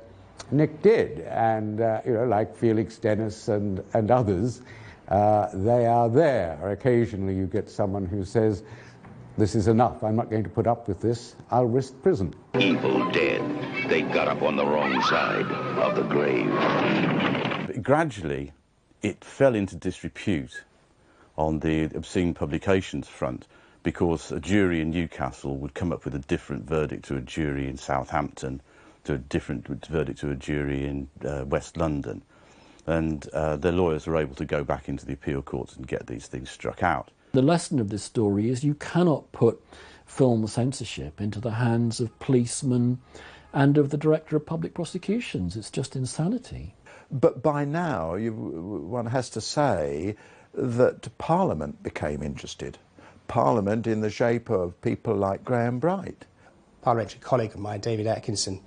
Nick did, and you know, like Felix Dennis and others, they are there. Occasionally you get someone who says, this is enough, I'm not going to put up with this, I'll risk prison. Evil dead. They got up on the wrong side of the grave. But gradually, it fell into disrepute on the obscene publications front because a jury in Newcastle would come up with a different verdict to a jury in Southampton, to a different verdict to a jury in West London. And their lawyers were able to go back into the appeal courts and get these things struck out. The lesson of this story is you cannot put film censorship into the hands of policemen and of the Director of Public Prosecutions. It's just insanity. But by now, one has to say that Parliament became interested. Parliament in the shape of people like Graham Bright. Parliamentary colleague of mine, David Atkinson,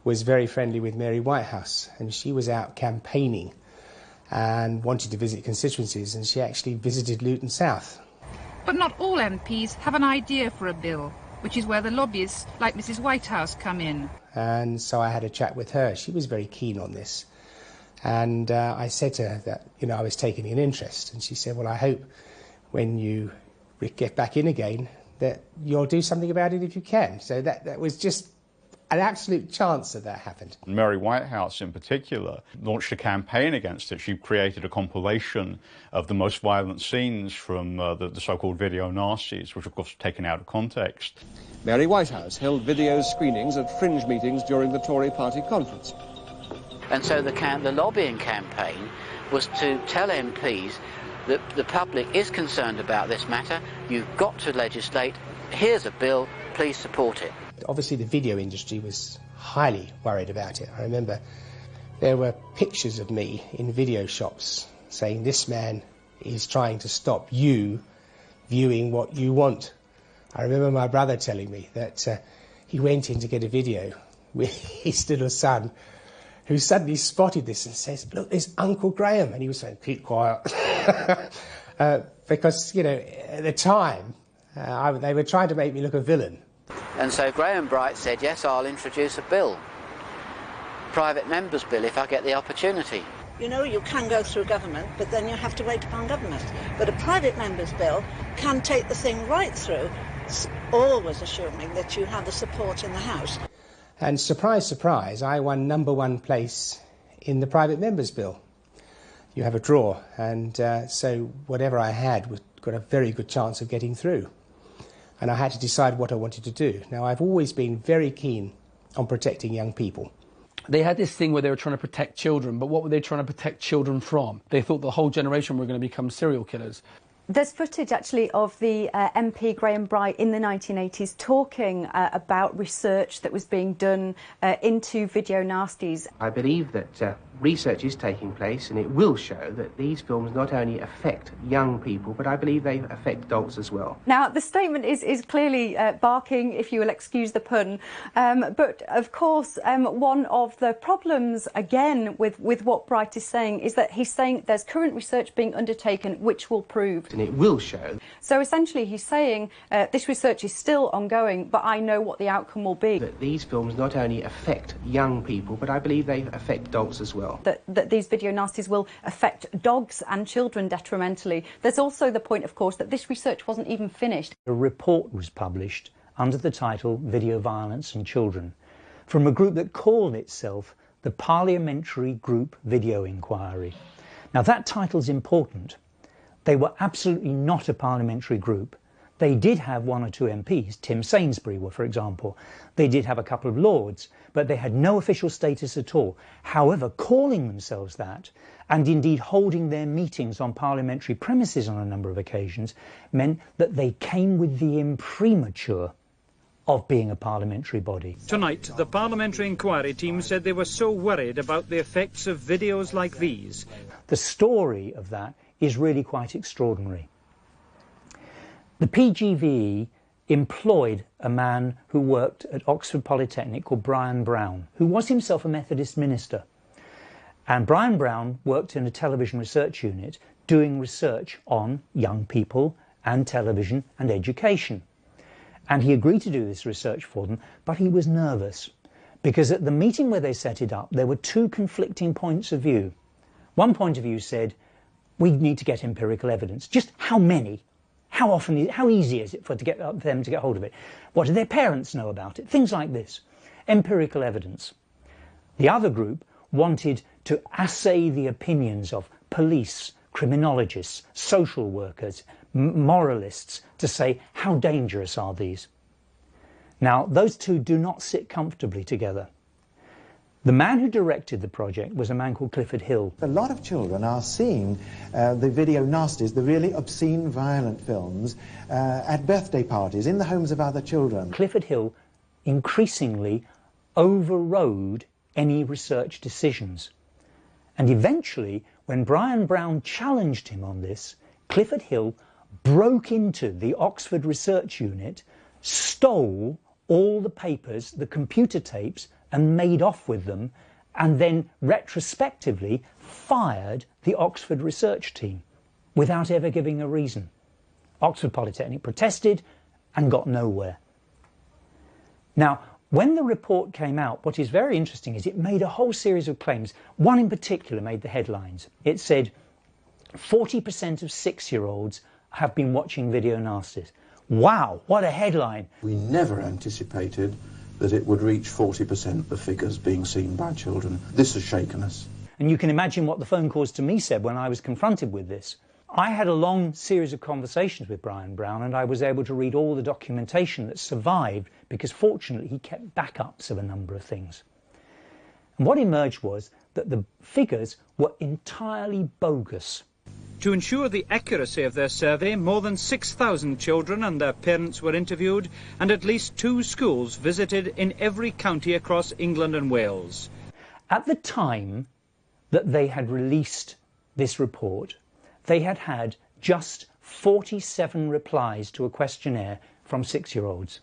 was very friendly with Mary Whitehouse, and she was out campaigning and wanted to visit constituencies, and she actually visited Luton South. But not all MPs have an idea for a bill, which is where the lobbyists like Mrs. Whitehouse come in. And so I had a chat with her. She was very keen on this. And I said to her that, you know, I was taking an interest. And she said, well, I hope when you get back in again that you'll do something about it if you can. So that was just an absolute chance that happened. Mary Whitehouse, in particular, launched a campaign against it. She created a compilation of the most violent scenes from the so-called video nasties, which, of course, are taken out of context. Mary Whitehouse held video screenings at fringe meetings during the Tory party conference. And so the lobbying campaign was to tell MPs that the public is concerned about this matter, you've got to legislate, here's a bill, please support it. Obviously the video industry was highly worried about it. I remember there were pictures of me in video shops saying this man is trying to stop you viewing what you want. I remember my brother telling me that he went in to get a video with his little son, who suddenly spotted this and says, look, there's Uncle Graham. And he was saying, keep quiet. Because, you know, at the time, they were trying to make me look a villain. And so Graham Bright said, yes, I'll introduce a bill. Private member's bill, if I get the opportunity. You know, you can go through government, but then you have to wait upon government. But a private member's bill can take the thing right through, always assuming that you have the support in the House. And surprise, surprise, I won #1 place in the private member's bill. You have a draw, and so whatever I had got a very good chance of getting through. And I had to decide what I wanted to do. Now, I've always been very keen on protecting young people. They had this thing where they were trying to protect children, but what were they trying to protect children from? They thought the whole generation were going to become serial killers. There's footage, actually, of the MP Graham Bright in the 1980s talking about research that was being done into video nasties. I believe that research is taking place, and it will show that these films not only affect young people, but I believe they affect adults as well. Now, the statement is clearly barking, if you will excuse the pun, but of course one of the problems, again, with what Bright is saying is that he's saying there's current research being undertaken which will prove. And it will show. So essentially he's saying this research is still ongoing, but I know what the outcome will be. That these films not only affect young people, but I believe they affect adults as well. That these video nasties will affect dogs and children detrimentally. There's also the point, of course, that this research wasn't even finished. A report was published under the title Video Violence and Children from a group that called itself the Parliamentary Group Video Inquiry. Now, that title's important. They were absolutely not a parliamentary group. They did have one or two MPs, Tim Sainsbury, for example. They did have a couple of lords, but they had no official status at all. However, calling themselves that, and indeed holding their meetings on parliamentary premises on a number of occasions, meant that they came with the imprimatur of being a parliamentary body. Tonight, the parliamentary inquiry team said they were so worried about the effects of videos like these. The story of that is really quite extraordinary. The PGVE employed a man who worked at Oxford Polytechnic called Brian Brown, who was himself a Methodist minister. And Brian Brown worked in a television research unit doing research on young people and television and education. And he agreed to do this research for them, but he was nervous because at the meeting where they set it up, there were two conflicting points of view. One point of view said, we need to get empirical evidence. Just how many? How often? How easy is it for them to get hold of it? What do their parents know about it? Things like this. Empirical evidence. The other group wanted to assay the opinions of police, criminologists, social workers, moralists, to say how dangerous are these. Now, those two do not sit comfortably together. The man who directed the project was a man called Clifford Hill. A lot of children are seeing the video nasties, the really obscene, violent films, at birthday parties, in the homes of other children. Clifford Hill increasingly overrode any research decisions. And eventually, when Brian Brown challenged him on this, Clifford Hill broke into the Oxford Research Unit, stole all the papers, the computer tapes, and made off with them, and then retrospectively fired the Oxford research team without ever giving a reason. Oxford Polytechnic protested and got nowhere. Now, when the report came out, what is very interesting is it made a whole series of claims. One in particular made the headlines. It said 40% of 6-year-olds have been watching video nasties. Wow, what a headline. We never anticipated that it would reach 40% of figures being seen by children. This has shaken us. And you can imagine what the phone calls to me said when I was confronted with this. I had a long series of conversations with Brian Brown, and I was able to read all the documentation that survived because fortunately he kept backups of a number of things. And what emerged was that the figures were entirely bogus. To ensure the accuracy of their survey, more than 6,000 children and their parents were interviewed, and at least 2 schools visited in every county across England and Wales. At the time that they had released this report, they had had just 47 replies to a questionnaire from 6-year-olds.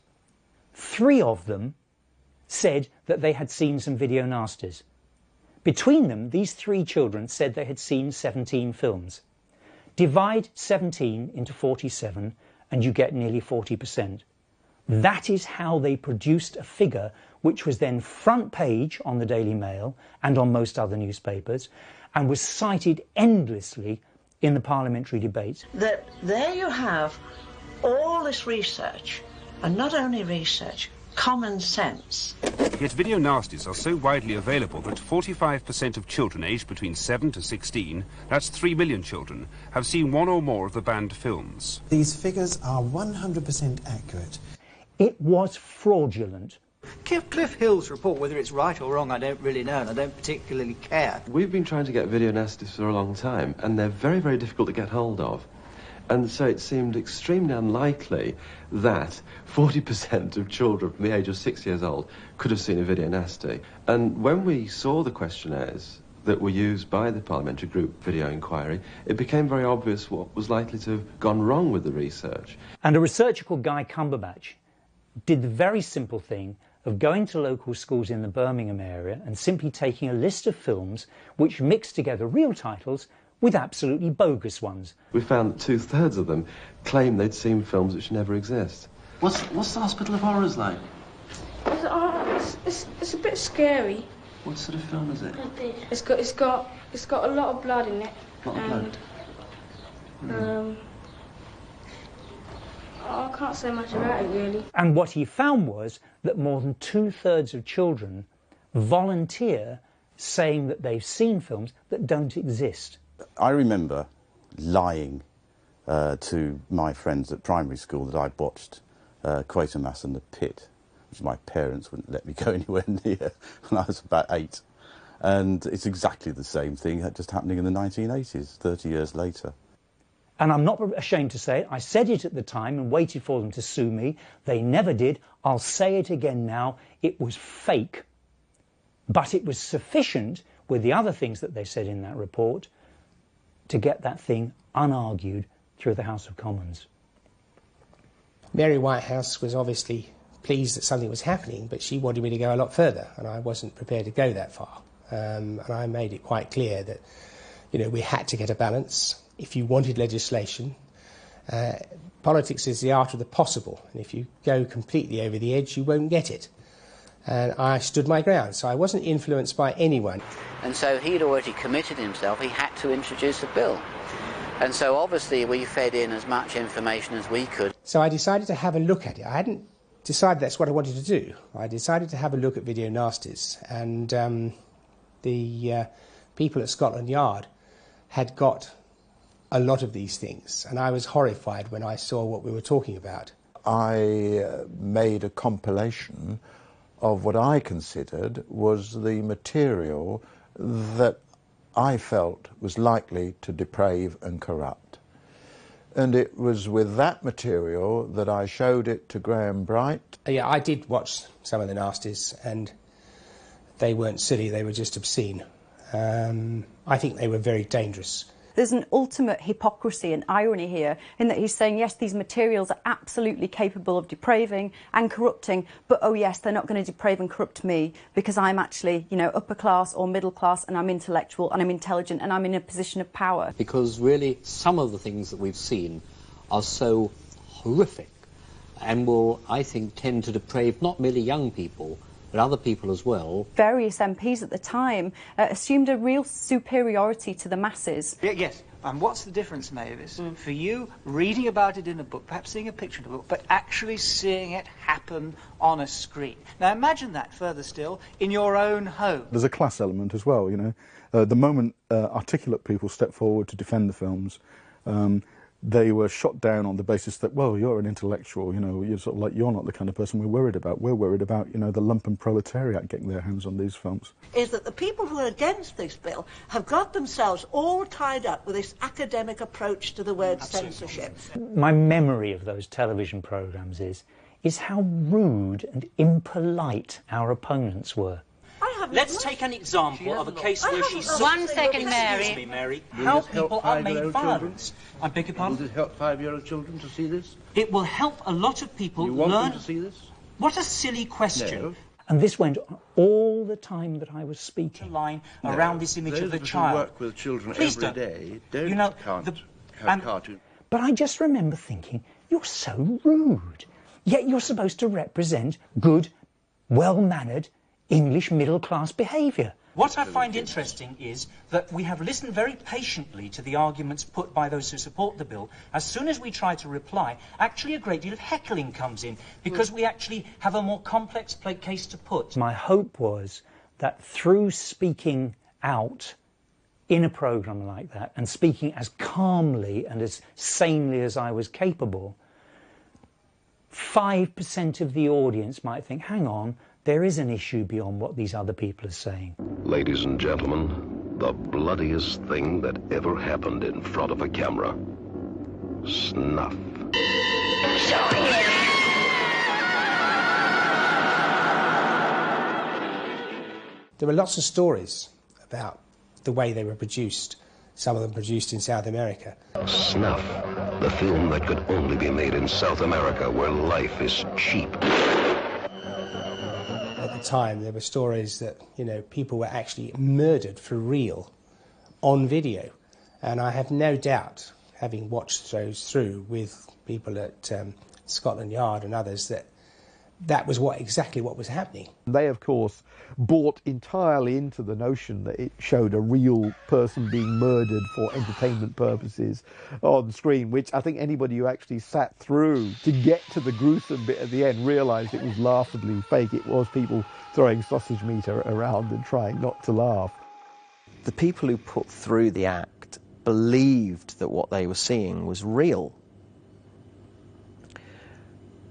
3 of them said that they had seen some video nasties. Between them, these 3 children said they had seen 17 films. Divide 17 into 47 and you get nearly 40%. That is how they produced a figure which was then front page on the Daily Mail and on most other newspapers and was cited endlessly in the parliamentary debates. That there you have all this research, and not only research, common sense. Yet video nasties are so widely available that 45% of children aged between 7 to 16, that's 3 million children, have seen one or more of the banned films. These figures are 100% accurate. It was fraudulent. Cliff Hill's report, whether it's right or wrong, I don't really know, and I don't particularly care. We've been trying to get video nasties for a long time, and they're very, very difficult to get hold of. And so it seemed extremely unlikely that 40% of children from the age of 6 years old could have seen a video nasty. And when we saw the questionnaires that were used by the parliamentary group video inquiry, it became very obvious what was likely to have gone wrong with the research. And a researcher called Guy Cumberbatch did the very simple thing of going to local schools in the Birmingham area and simply taking a list of films which mixed together real titles with absolutely bogus ones. We found that 2/3 of them claimed they'd seen films which never exist. What's the Hospital of Horrors like? It's a bit scary. What sort of film is it? It's got a lot of blood in it. A lot of blood. I can't say much about it really. And what he found was that more than 2/3 of children volunteer saying that they've seen films that don't exist. I remember lying to my friends at primary school that I'd watched Quatermass and the Pit, which my parents wouldn't let me go anywhere near when I was about 8. And it's exactly the same thing just happening in the 1980s, 30 years later. And I'm not ashamed to say it. I said it at the time and waited for them to sue me. They never did. I'll say it again now. It was fake. But it was sufficient, with the other things that they said in that report, to get that thing unargued through the House of Commons. Mary Whitehouse was obviously pleased that something was happening, but she wanted me to go a lot further, and I wasn't prepared to go that far. And I made it quite clear that, you know, we had to get a balance. If you wanted legislation, politics is the art of the possible, and if you go completely over the edge, you won't get it. And I stood my ground, so I wasn't influenced by anyone. And so he'd already committed himself, he had to introduce a bill. And so obviously we fed in as much information as we could. So I decided to have a look at it. I hadn't decided that's what I wanted to do. I decided to have a look at Video Nasties, and the people at Scotland Yard had got a lot of these things, and I was horrified when I saw what we were talking about. I made a compilation of what I considered was the material that I felt was likely to deprave and corrupt. And it was with that material that I showed it to Graham Bright. Yeah, I did watch some of the Nasties, and they weren't silly, they were just obscene. I think they were very dangerous. There's an ultimate hypocrisy and irony here in that he's saying, yes, these materials are absolutely capable of depraving and corrupting, but oh yes, they're not going to deprave and corrupt me because I'm actually, you know, upper class or middle class, and I'm intellectual and I'm intelligent and I'm in a position of power. Because really some of the things that we've seen are so horrific and will, I think, tend to deprave not merely young people, but other people as well. Various MPs at the time assumed a real superiority to the masses. Yes, and what's the difference, Mavis, for you reading about it in a book, perhaps seeing a picture in a book, but actually seeing it happen on a screen? Now imagine that, further still, in your own home. There's a class element as well, you know. The moment articulate people step forward to defend the films, they were shot down on the basis that, well, you're an intellectual, you know, you're sort of like, you're not the kind of person we're worried about. We're worried about, you know, the lumpen proletariat getting their hands on these films. Is that the people who are against this bill have got themselves all tied up with this academic approach to the word censorship. My memory of those television programmes is how rude and impolite our opponents were. Let's take an example of a case where she saw... One second, Mary. Excuse me, Mary. How people are made violence. I beg your pardon? Will it help 5-year-old children to see this? It will help a lot of people You want learn... them to see this? What a silly question. No. And this went on all the time that I was speaking. ...line around this image of the child. Those who work with children Please every day don't you know, have cartoons. But I just remember thinking, you're so rude. Yet you're supposed to represent good, well-mannered English middle-class behaviour. What I find interesting is that we have listened very patiently to the arguments put by those who support the bill. As soon as we try to reply, actually a great deal of heckling comes in, because we actually have a more complex case to put. My hope was that through speaking out in a programme like that, and speaking as calmly and as sanely as I was capable, 5% of the audience might think, hang on, there is an issue beyond what these other people are saying. Ladies and gentlemen, the bloodiest thing that ever happened in front of a camera. Snuff. There were lots of stories about the way they were produced, some of them produced in South America. Snuff, the film that could only be made in South America, where life is cheap. At the time, there were stories that, you know, people were actually murdered for real on video. And I have no doubt, having watched those through with people at Scotland Yard and others, that that was exactly what was happening. They, of course, bought entirely into the notion that it showed a real person being murdered for entertainment purposes on screen, which I think anybody who actually sat through to get to the gruesome bit at the end realised it was laughably fake. It was people throwing sausage meat around and trying not to laugh. The people who put through the Act believed that what they were seeing was real.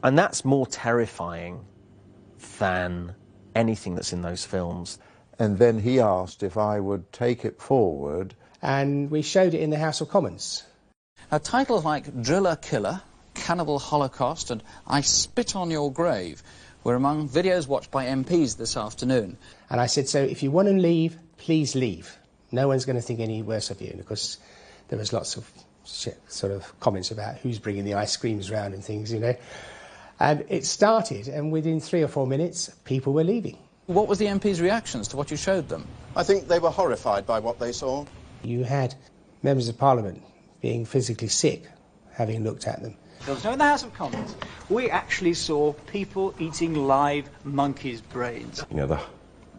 And that's more terrifying than anything that's in those films. And then he asked if I would take it forward. And we showed it in the House of Commons. Now, titles like Driller Killer, Cannibal Holocaust and I Spit on Your Grave were among videos watched by MPs this afternoon. And I said, so if you want to leave, please leave. No one's going to think any worse of you. And of course, there was lots of sort of comments about who's bringing the ice creams round and things, you know. And it started, and within 3 or 4 minutes, people were leaving. What was the MPs' reactions to what you showed them? I think they were horrified by what they saw. You had members of Parliament being physically sick, having looked at them. So in the House of Commons, we actually saw people eating live monkeys' brains. You know, the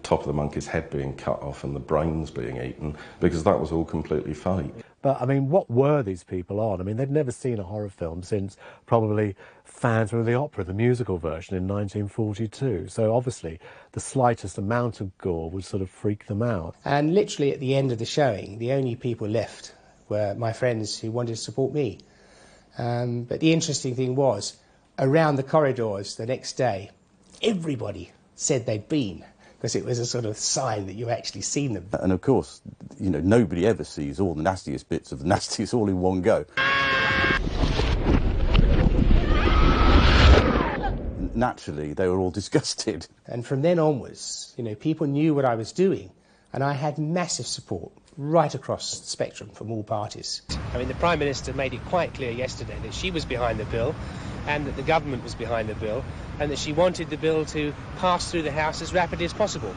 top of the monkey's head being cut off and the brains being eaten, because that was all completely fake. But, I mean, what were these people on? I mean, they'd never seen a horror film since probably Phantom of the Opera, the musical version in 1942. So, obviously, the slightest amount of gore would sort of freak them out. And literally at the end of the showing, the only people left were my friends who wanted to support me. But the interesting thing was, around the corridors the next day, everybody said they'd been, because it was a sort of sign that you actually seen them. And of course, you know, nobody ever sees all the nastiest bits of the Nasties all in one go. Naturally, they were all disgusted. And from then onwards, you know, people knew what I was doing, and I had massive support right across the spectrum from all parties. I mean, the Prime Minister made it quite clear yesterday that she was behind the bill, and that the government was behind the bill, and that she wanted the bill to pass through the House as rapidly as possible.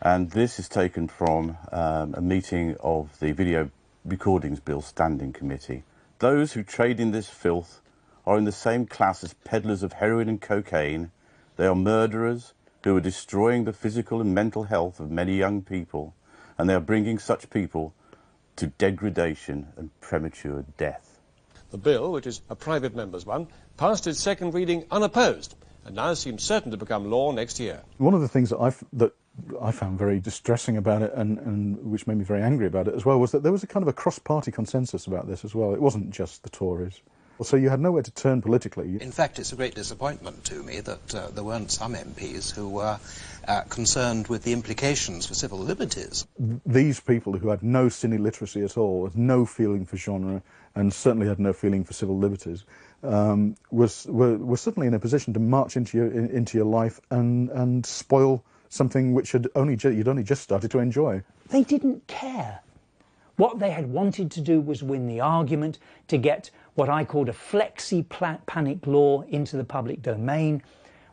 And this is taken from a meeting of the Video Recordings Bill Standing Committee. Those who trade in this filth are in the same class as peddlers of heroin and cocaine. They are murderers who are destroying the physical and mental health of many young people, and they are bringing such people to degradation and premature death. The bill, which is a private member's one, passed its second reading unopposed and now seems certain to become law next year. One of the things that I found very distressing about it and which made me very angry about it as well was that there was a kind of a cross-party consensus about this as well. It wasn't just the Tories. So you had nowhere to turn politically. In fact, it's a great disappointment to me that there weren't some MPs who were concerned with the implications for civil liberties. These people who had no cine literacy at all, had no feeling for genre, and certainly had no feeling for civil liberties, were suddenly in a position to march into your life and spoil something which you'd only just started to enjoy. They didn't care. What they had wanted to do was win the argument to get what I called a flexi-panic law into the public domain.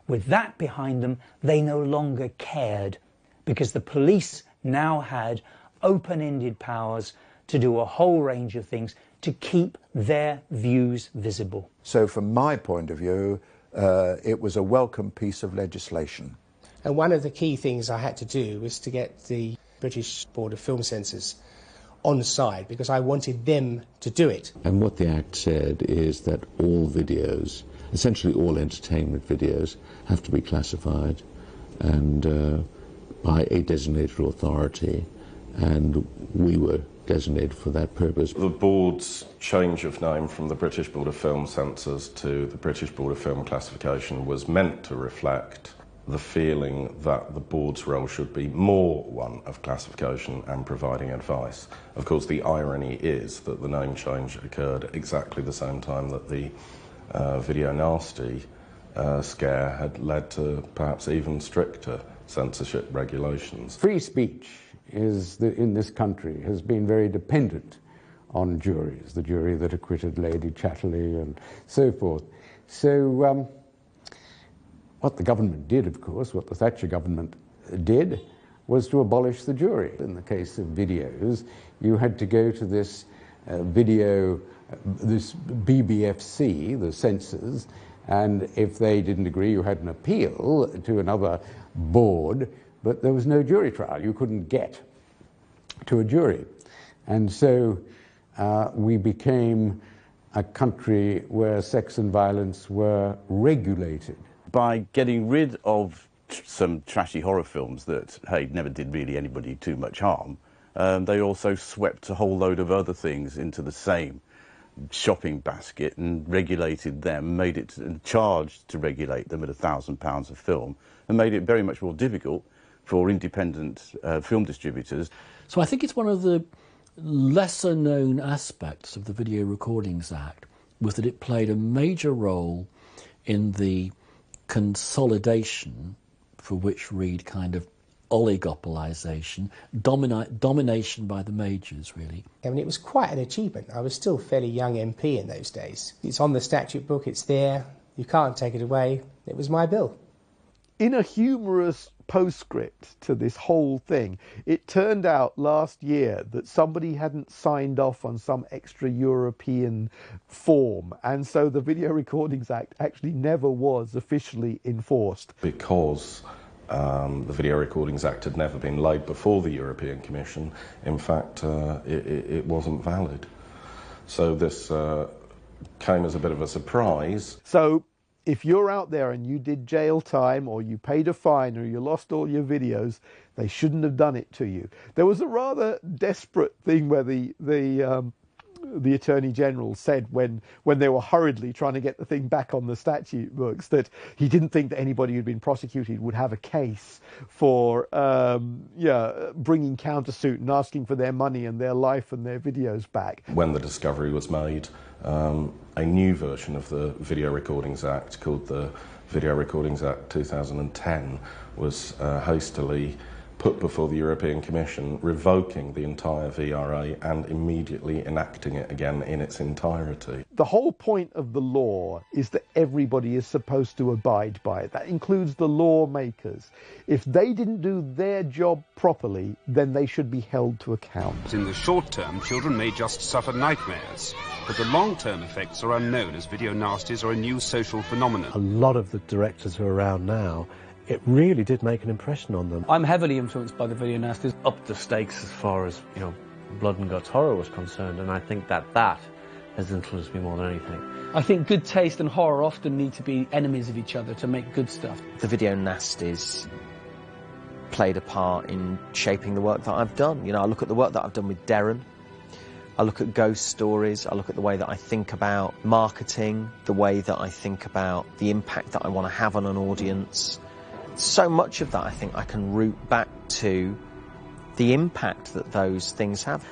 With that behind them, they no longer cared, because the police now had open-ended powers to do a whole range of things to keep their views visible. So from my point of view, it was a welcome piece of legislation. And one of the key things I had to do was to get the British Board of Film Censors on side, because I wanted them to do it. And what the Act said is that all videos, essentially all entertainment videos, have to be classified and by a designated authority, and we were designated for that purpose. The board's change of name from the British Board of Film Censors to the British Board of Film Classification was meant to reflect the feeling that the board's role should be more one of classification and providing advice. Of course, the irony is that the name change occurred at exactly the same time that the Video Nasty scare had led to perhaps even stricter censorship regulations. Free speech in this country has been very dependent on juries, the jury that acquitted Lady Chatterley and so forth. So what the government did, of course, what the Thatcher government did, was to abolish the jury. In the case of videos, you had to go to this this BBFC, the censors, and if they didn't agree, you had an appeal to another board, but there was no jury trial. You couldn't get to a jury. And so we became a country where sex and violence were regulated. By getting rid of some trashy horror films that, hey, never did really anybody too much harm, They also swept a whole load of other things into the same shopping basket and regulated them, made it charged to regulate them at £1,000 a film, and made it very much more difficult for independent film distributors. So I think it's one of the lesser known aspects of the Video Recordings Act was that it played a major role in the consolidation, for which read kind of oligopolization, domination by the majors, really. I mean, it was quite an achievement. I was still a fairly young MP in those days. It's on the statute book, it's there, you can't take it away. It was my bill. In a humorous postscript to this whole thing, it turned out last year that somebody hadn't signed off on some extra European form, and so the Video Recordings Act actually never was officially enforced. Because the Video Recordings Act had never been laid before the European Commission. In fact, it wasn't valid. So this came as a bit of a surprise. So if you're out there and you did jail time, or you paid a fine, or you lost all your videos, they shouldn't have done it to you. There was a rather desperate thing where the Attorney General said when they were hurriedly trying to get the thing back on the statute books that he didn't think that anybody who'd been prosecuted would have a case for bringing countersuit and asking for their money and their life and their videos back. When the discovery was made, a new version of the Video Recordings Act called the Video Recordings Act 2010 was hastily put before the European Commission, revoking the entire VRA and immediately enacting it again in its entirety. The whole point of the law is that everybody is supposed to abide by it. That includes the lawmakers. If they didn't do their job properly, then they should be held to account. In the short term, children may just suffer nightmares, but the long-term effects are unknown, as video nasties are a new social phenomenon. A lot of the directors who are around now, it really did make an impression on them. I'm heavily influenced by the video nasties. Up the stakes as far as, you know, blood and guts horror was concerned, and I think that has influenced me more than anything. I think good taste and horror often need to be enemies of each other to make good stuff. The video nasties played a part in shaping the work that I've done. You know, I look at the work that I've done with Derren, I look at ghost stories, I look at the way that I think about marketing, the way that I think about the impact that I want to have on an audience. So much of that, I think, I can root back to the impact that those things have.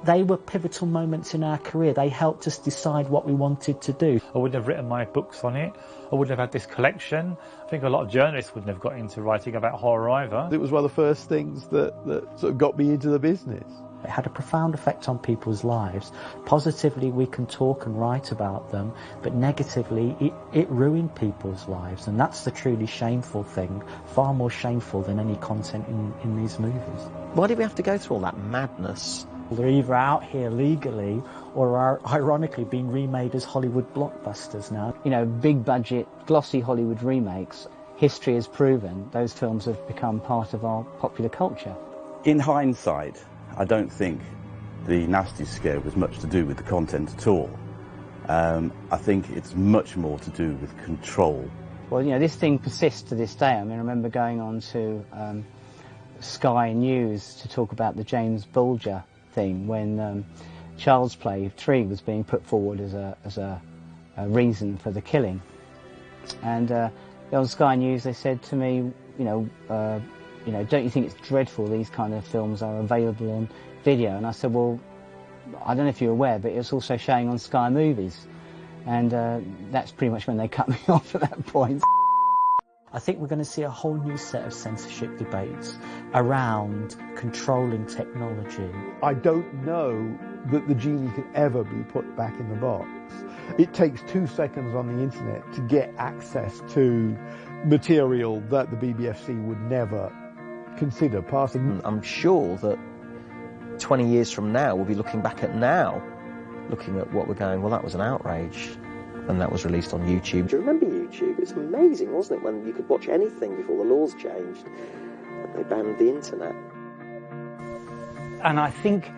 They were pivotal moments in our career. They helped us decide what we wanted to do. I wouldn't have written my books on it. I wouldn't have had this collection. I think a lot of journalists wouldn't have got into writing about horror either. It was one of the first things that sort of got me into the business. It had a profound effect on people's lives. Positively, we can talk and write about them, but negatively, it ruined people's lives, and that's the truly shameful thing, far more shameful than any content in these movies. Why did we have to go through all that madness? They're either out here legally or are ironically being remade as Hollywood blockbusters now. You know, big budget, glossy Hollywood remakes. History has proven those films have become part of our popular culture. In hindsight, I don't think the Nasties scare was much to do with the content at all. I think it's much more to do with control. Well, you know, this thing persists to this day. I mean, I remember going on to Sky News to talk about the James Bulger thing when Child's Play 3 was being put forward as a reason for the killing. And on Sky News they said to me, you know, don't you think it's dreadful these kind of films are available on video? And I said, well, I don't know if you're aware, but it's also showing on Sky Movies. And that's pretty much when they cut me off at that point. I think we're going to see a whole new set of censorship debates around controlling technology. I don't know that the genie can ever be put back in the box. It takes 2 seconds on the internet to get access to material that the BBFC would never consider passing. I'm sure that 20 years from now, we'll be looking back at now, looking at what we're going, well, that was an outrage, and that was released on YouTube. Do you remember YouTube? It's amazing, wasn't it, when you could watch anything before the laws changed. They banned the internet. And I think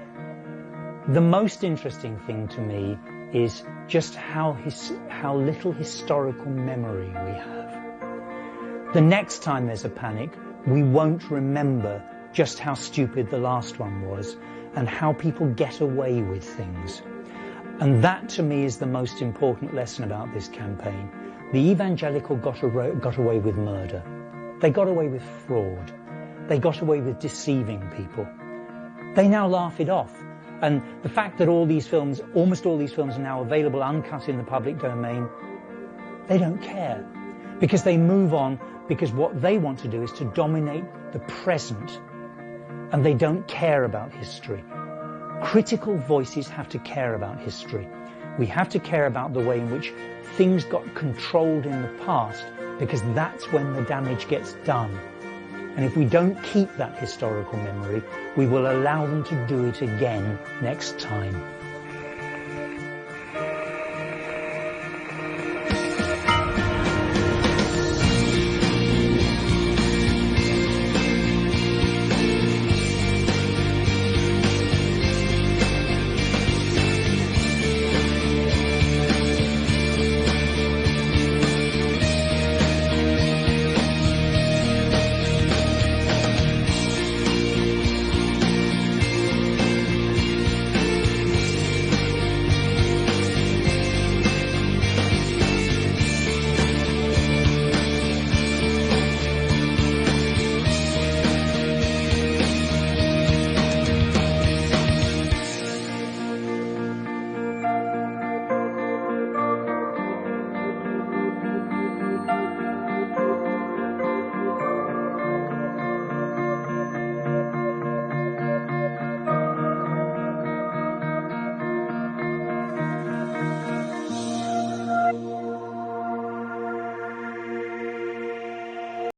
the most interesting thing to me is just how little historical memory we have. The next time there's a panic, we won't remember just how stupid the last one was, and how people get away with things. And that, to me, is the most important lesson about this campaign. The evangelical got away with murder. They got away with fraud. They got away with deceiving people. They now laugh it off. And the fact that all these films, almost all these films, are now available uncut in the public domain, they don't care. Because they move on, because what they want to do is to dominate the present. And they don't care about history. Critical voices have to care about history. We have to care about the way in which things got controlled in the past, because that's when the damage gets done. And if we don't keep that historical memory, we will allow them to do it again next time.